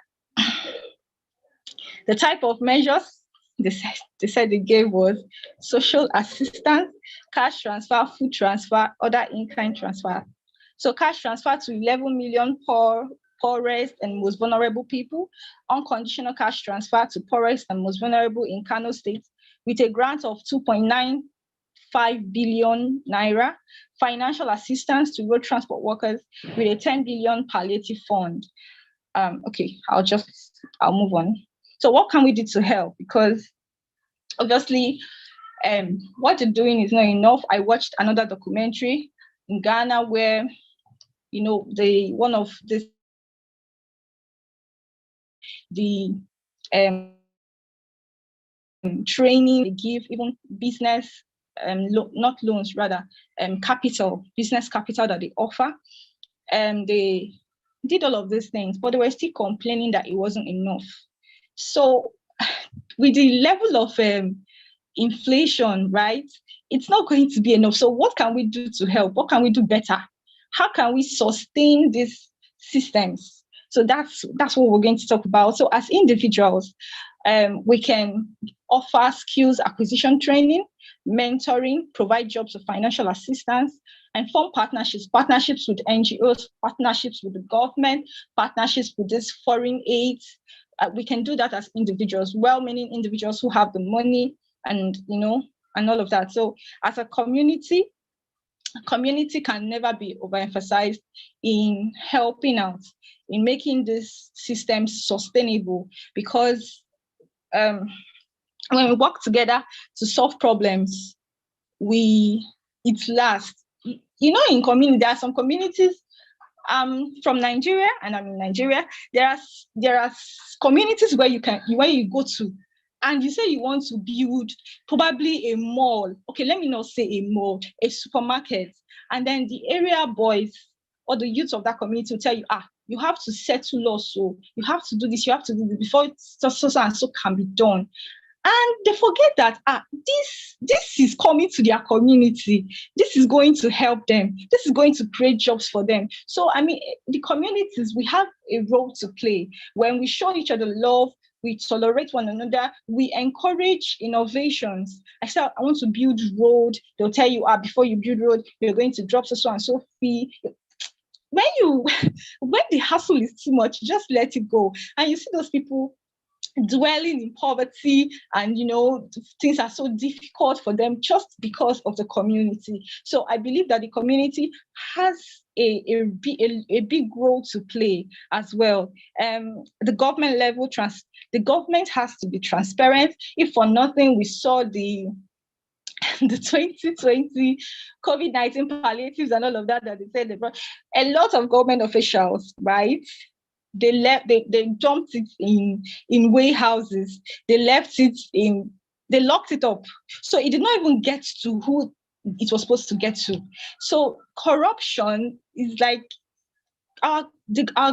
the type of measures they said they gave was social assistance, cash transfer, food transfer, other in-kind transfer. So cash transfer to 11 million poorest and most vulnerable people, unconditional cash transfer to poorest and most vulnerable in Kano State with a grant of 2.95 billion naira, financial assistance to road transport workers with a 10 billion palliative fund. Okay, I'll move on. So what can we do to help? Because obviously, what they're doing is not enough. I watched another documentary in Ghana where, you know, the training they give, even business, not loans, rather capital, business capital that they offer. They did all of these things, but they were still complaining that it wasn't enough. So with the level of inflation, right, it's not going to be enough. So what can we do to help? What can we do better? How can we sustain these systems So that's what we're going to talk about. So as individuals, we can offer skills acquisition training, mentoring, provide jobs of financial assistance, and form partnerships with NGOs, partnerships with the government, partnerships with these foreign aids. We can do that as individuals, well-meaning individuals who have the money and, and all of that. So as a community can never be overemphasized in helping out, in making this system sustainable, because when we work together to solve problems, it lasts. In community, there are some communities. From Nigeria, and I'm in Nigeria. There are communities where you go to, and you say you want to build probably a mall. Okay, let me not say a mall, a supermarket, and then the area boys or the youth of that community will tell you, you have to settle also, you have to do this, you have to do this before so and so can be done. And they forget that this is coming to their community. This is going to help them. This is going to create jobs for them. So, the communities, we have a role to play. When we show each other love, we tolerate one another, we encourage innovations. I said, I want to build road. They'll tell you, before you build road, you're going to drop so and so fee. When the hassle is too much, just let it go. And you see those people dwelling in poverty, and things are so difficult for them just because of the community. So I believe that the community has a big role to play as well. The government level, the government has to be transparent. If for nothing, we saw the 2020 COVID-19 palliatives and all of that they said they brought. A lot of government officials, right? They dumped it in warehouses. They locked it up. So it did not even get to who it was supposed to get to. So corruption is like our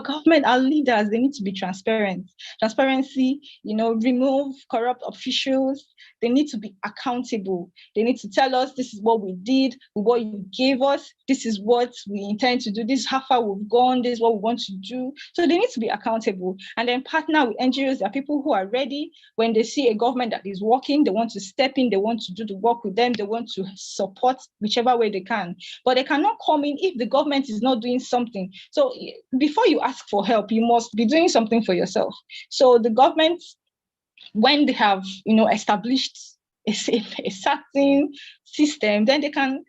government, our leaders, they need to be transparent. Transparency, remove corrupt officials. They need to be accountable. They need to tell us, this is what we did, what you gave us, this is what we intend to do, this is how far we've gone, this is what we want to do. So they need to be accountable. And then partner with NGOs. There are people who are ready when they see a government that is working, they want to step in, they want to do the work with them, they want to support whichever way they can. But they cannot come in if the government is not doing something. So before you ask for help, you must be doing something for yourself. So the government, when they have established a certain system, then they can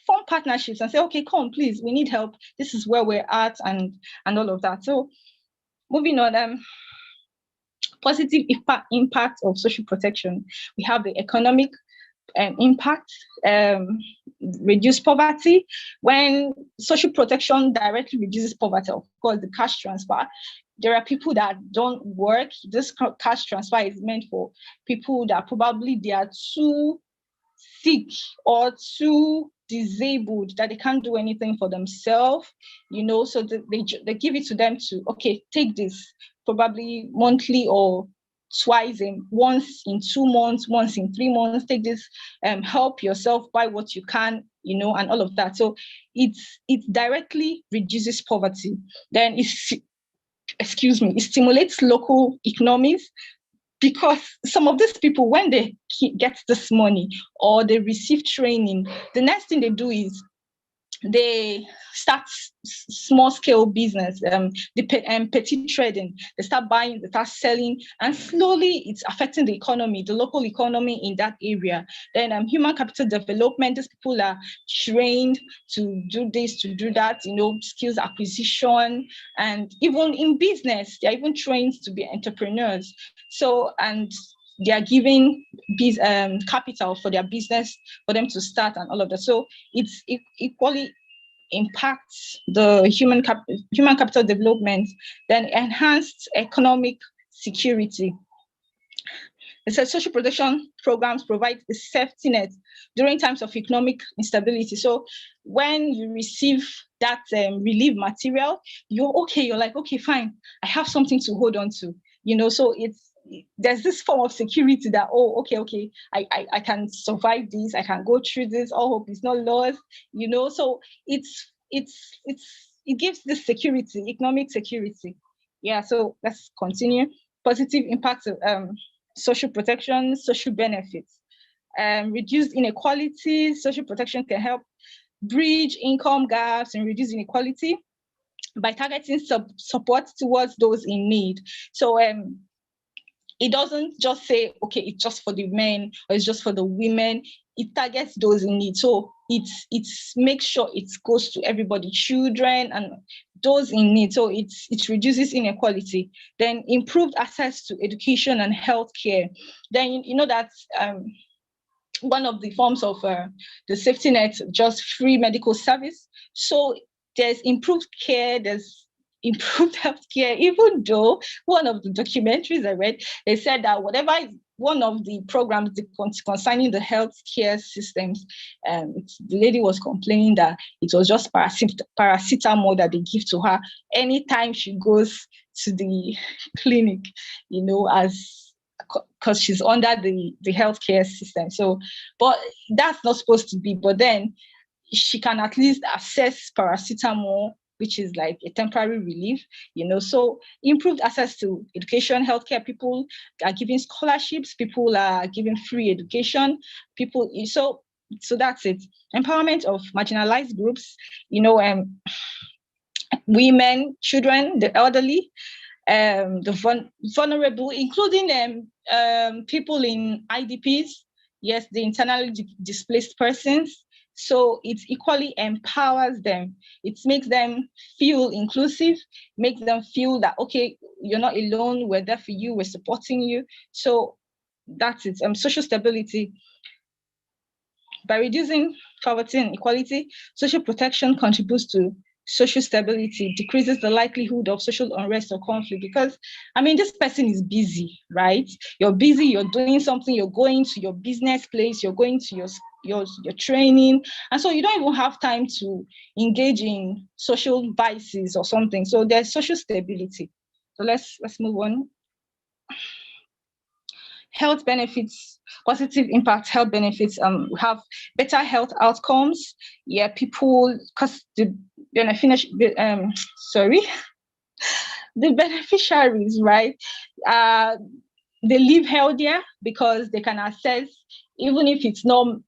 form partnerships and say, okay, come, please, we need help, this is where we're at, and all of that. So moving on, positive impact of social protection. We have the economic impact, reduce poverty. When social protection directly reduces poverty, of course, the cash transfer, there are people that don't work. This cash transfer is meant for people that probably they are too sick or too disabled that they can't do anything for themselves, so they give it to them to, okay, take this, probably monthly or once in 2 months, once in 3 months, take this, help yourself, buy what you can, and all of that. So it directly reduces poverty. Then it stimulates local economies, because some of these people, when they get this money or they receive training, the next thing they do is they start small-scale business, petty trading. They start buying, they start selling, and slowly it's affecting the economy, the local economy in that area. Then human capital development, these people are trained to do this, to do that, skills acquisition, and even in business, they're even trained to be entrepreneurs. So, and they are giving capital for their business for them to start and all of that. So it's equally impacts the human capital development. Then enhanced economic security. It says social protection programs provide a safety net during times of economic instability. So when you receive that relief material, you're like, okay, fine, I have something to hold on to. So there's this form of security that, okay, I can survive this, I can go through this, all hope is not lost, so it's this security, economic security. Yeah, so let's continue. Positive impacts of social protection, social benefits. Reduced inequalities. Social protection can help bridge income gaps and reduce inequality by targeting support towards those in need. So it doesn't just say, okay, it's just for the men or it's just for the women. It targets those in need. So it makes sure it goes to everybody, children and those in need. So it reduces inequality. Then improved access to education and healthcare. Then you know that one of the forms of the safety net, just free medical service. So there's improved care, there's improved healthcare, even though one of the documentaries I read, they said that whatever is one of the programs concerning the healthcare systems, the lady was complaining that it was just paracetamol that they give to her anytime she goes to the clinic, you know, because she's under the healthcare system. So, but that's not supposed to be. But then she can at least access paracetamol, which is like a temporary relief, you know. So improved access to education, healthcare. People are giving scholarships. People are giving free education. So that's it. Empowerment of marginalized groups, you know, women, children, the elderly, the vulnerable, including people in IDPs, yes, the internally displaced persons. So it equally empowers them. It makes them feel inclusive, makes them feel that, okay, you're not alone, we're there for you, we're supporting you. So that's it. Social stability. By reducing poverty and inequality, social protection contributes to social stability, decreases the likelihood of social unrest or conflict. Because, I mean, this person is busy, right? You're busy, you're doing something, you're going to your business place, you're going to your training. And so you don't even have time to engage in social vices or something. So there's social stability. So let's move on. Health benefits, positive impact health benefits. We have better health outcomes. Yeah, people, because the beneficiaries, right? They live healthier because they can access, even if it's not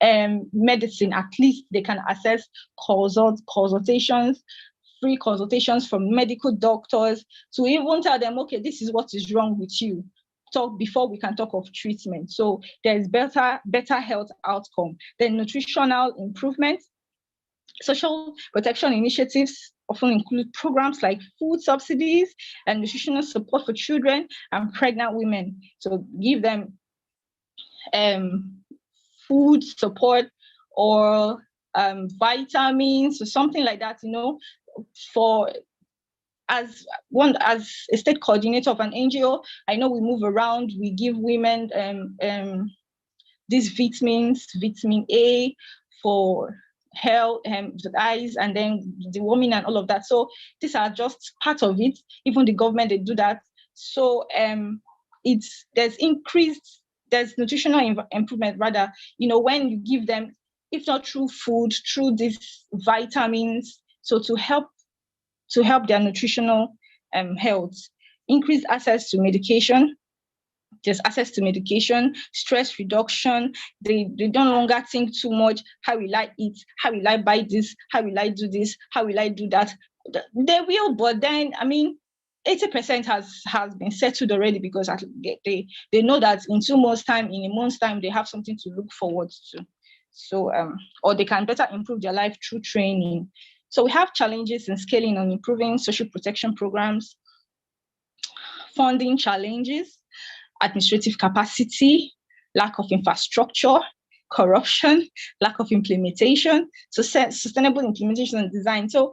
medicine, at least they can access consultations, free consultations from medical doctors to even tell them, okay, this is what is wrong with you. Talk before we can talk of treatment. So there's better health outcome. Then nutritional improvement. Social protection initiatives often include programs like food subsidies and nutritional support for children and pregnant women. So give them food support or vitamins or something like that, you know, as a state coordinator of an NGO, I know we move around, we give women these vitamins, vitamin A for health, the eyes, and then the woman and all of that. So these are just part of it. Even the government, they do that. So there's nutritional improvement rather, you know, when you give them, if not through food, through these vitamins, so to help their nutritional health. Increased access to medication. There's access to medication, stress reduction. They no longer think too much, how will I eat? How will I buy this? How will I do this? How will I do that? They will, but then, I mean, 80% has been settled already because they know that in 2 months' time, in a month's time, they have something to look forward to. So, or they can better improve their life through training. So we have challenges in scaling and improving social protection programs, funding challenges, administrative capacity, lack of infrastructure, corruption, lack of implementation, so sustainable implementation and design. So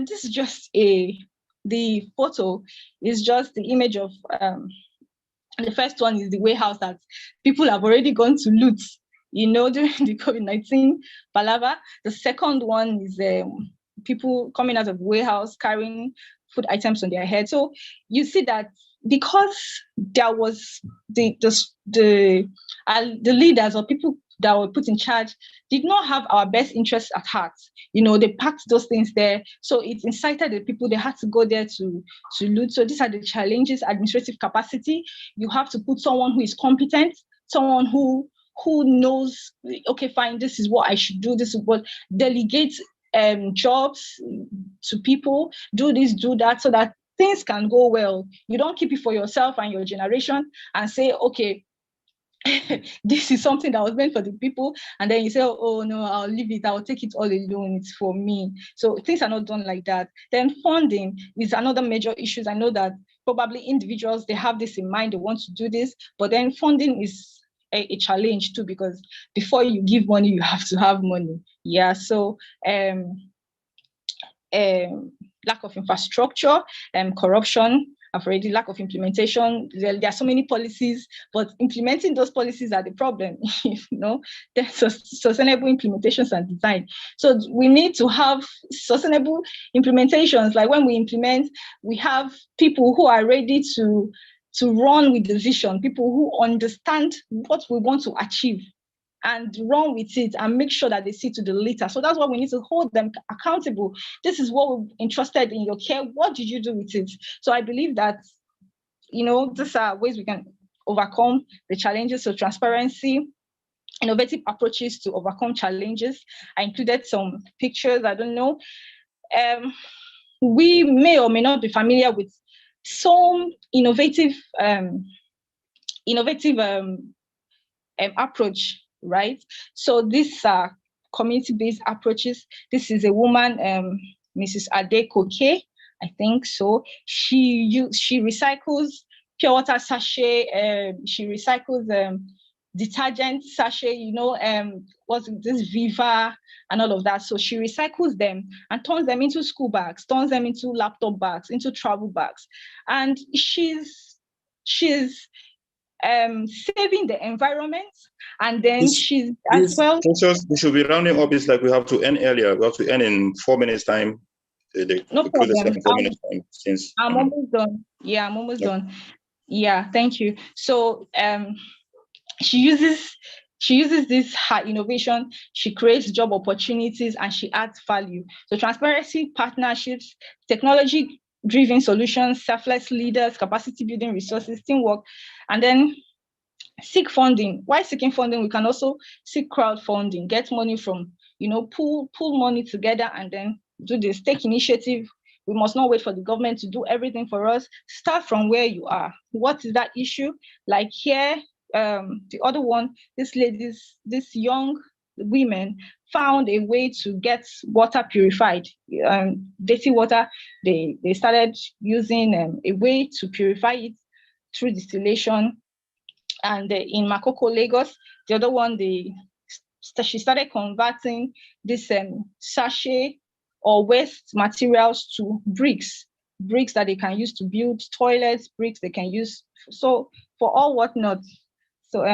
this is just the photo is just the image of, the first one is the warehouse that people have already gone to loot, you know, during the COVID-19 palaver. The second one is people coming out of the warehouse carrying food items on their head. So you see that because there was the leaders or people that were put in charge did not have our best interests at heart. You know, they packed those things there. So it incited the people, they had to go there to loot. So these are the challenges: administrative capacity. You have to put someone who is competent, someone who knows, okay, fine, this is what I should do, this is what, delegate jobs to people, do this, do that, so that things can go well. You don't keep it for yourself and your generation and say, okay, this is something that was meant for the people, and then you say, oh no, I'll leave it, I'll take it all alone, it's for me. So things are not done like that. Then funding is another major issue. I know that probably individuals, they have this in mind, they want to do this, but then funding is a challenge too, because before you give money, you have to have money. Yeah, so lack of infrastructure, corruption, I've already, lack of implementation. There are so many policies, but implementing those policies are the problem. You know, there's sustainable implementations and design. So we need to have sustainable implementations. Like when we implement, we have people who are ready to run with the vision, people who understand what we want to achieve and run with it and make sure that they see to the letter. So that's why we need to hold them accountable. This is what we've entrusted in your care. What did you do with it? So I believe that, you know, these are ways we can overcome the challenges. So transparency, innovative approaches to overcome challenges. I included some pictures, I don't know. We may or may not be familiar with some innovative approach, right? So these are community-based approaches. This is a woman, Mrs. Ade Koke, I think so. She recycles pure water sachet. She recycles detergent sachet. You know, what's this, Viva and all of that. So she recycles them and turns them into school bags, turns them into laptop bags, into travel bags, and she's saving the environment, and then she's as well. We should be rounding up. It's like we have to end earlier. We have to end in 4 minutes time. No problem. 4 minutes time since I'm almost done. Yeah, I'm almost done. Yeah, thank you. So she uses this her innovation. She creates job opportunities and she adds value. So transparency, partnerships, technology driven solutions, selfless leaders, capacity building resources, teamwork, and then seek funding. While seeking funding, we can also seek crowdfunding, get money from, you know, pull money together and then do this, take initiative. We must not wait for the government to do everything for us. Start from where you are. What is that issue? Like here, the other one, these young women found a way to get water purified, dirty water. They started using a way to purify it through distillation. And in Makoko, Lagos, the other one, she started converting this sachet or waste materials to bricks that they can use to build toilets, bricks they can use so for all whatnot. So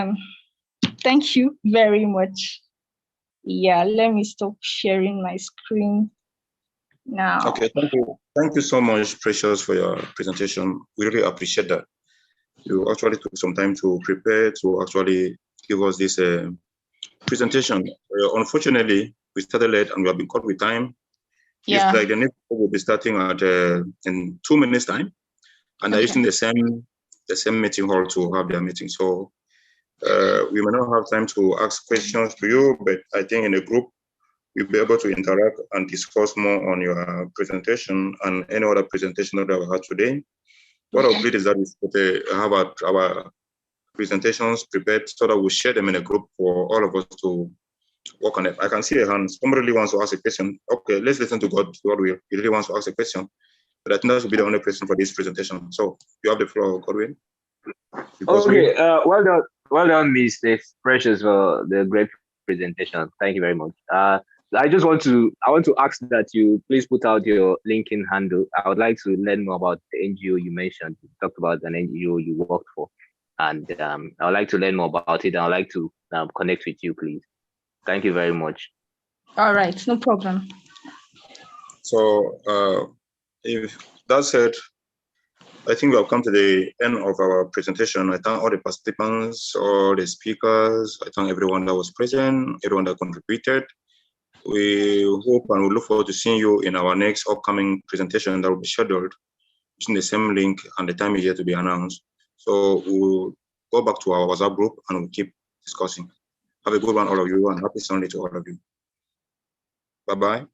thank you very much. Yeah, let me stop sharing my screen now. Okay, thank you so much, Precious, for your presentation. We really appreciate that. You actually took some time to prepare to actually give us this presentation. Unfortunately, we started late and we have been caught with time. Yeah. It's like the next will be starting at in 2 minutes time, and they're using the same meeting hall to have their meeting. So we may not have time to ask questions to you, but I think in the group we'll be able to interact and discuss more on your presentation and any other presentation that we had today. What I'll plead is that we have our presentations prepared so that we'll share them in a group for all of us to work on it. I can see a hand. Somebody really wants to ask a question. Okay, let's listen to Godwill. He really wants to ask a question. But I think that should be the only question for this presentation. So you have the floor, Godwill. Okay, well done, Mr. Precious, for the great presentation. Thank you very much. I want to ask that you please put out your LinkedIn handle. I would like to learn more about the NGO you mentioned. You talked about an NGO you worked for, and I would like to learn more about it. And I'd like to connect with you, please. Thank you very much. All right, no problem. So if that said, I think we have come to the end of our presentation. I thank all the participants, all the speakers. I thank everyone that was present, everyone that contributed. We hope and we look forward to seeing you in our next upcoming presentation that will be scheduled using the same link, and the time is yet to be announced. So we'll go back to our WhatsApp group and we'll keep discussing. Have a good one, all of you, and happy Sunday to all of you. Bye-bye.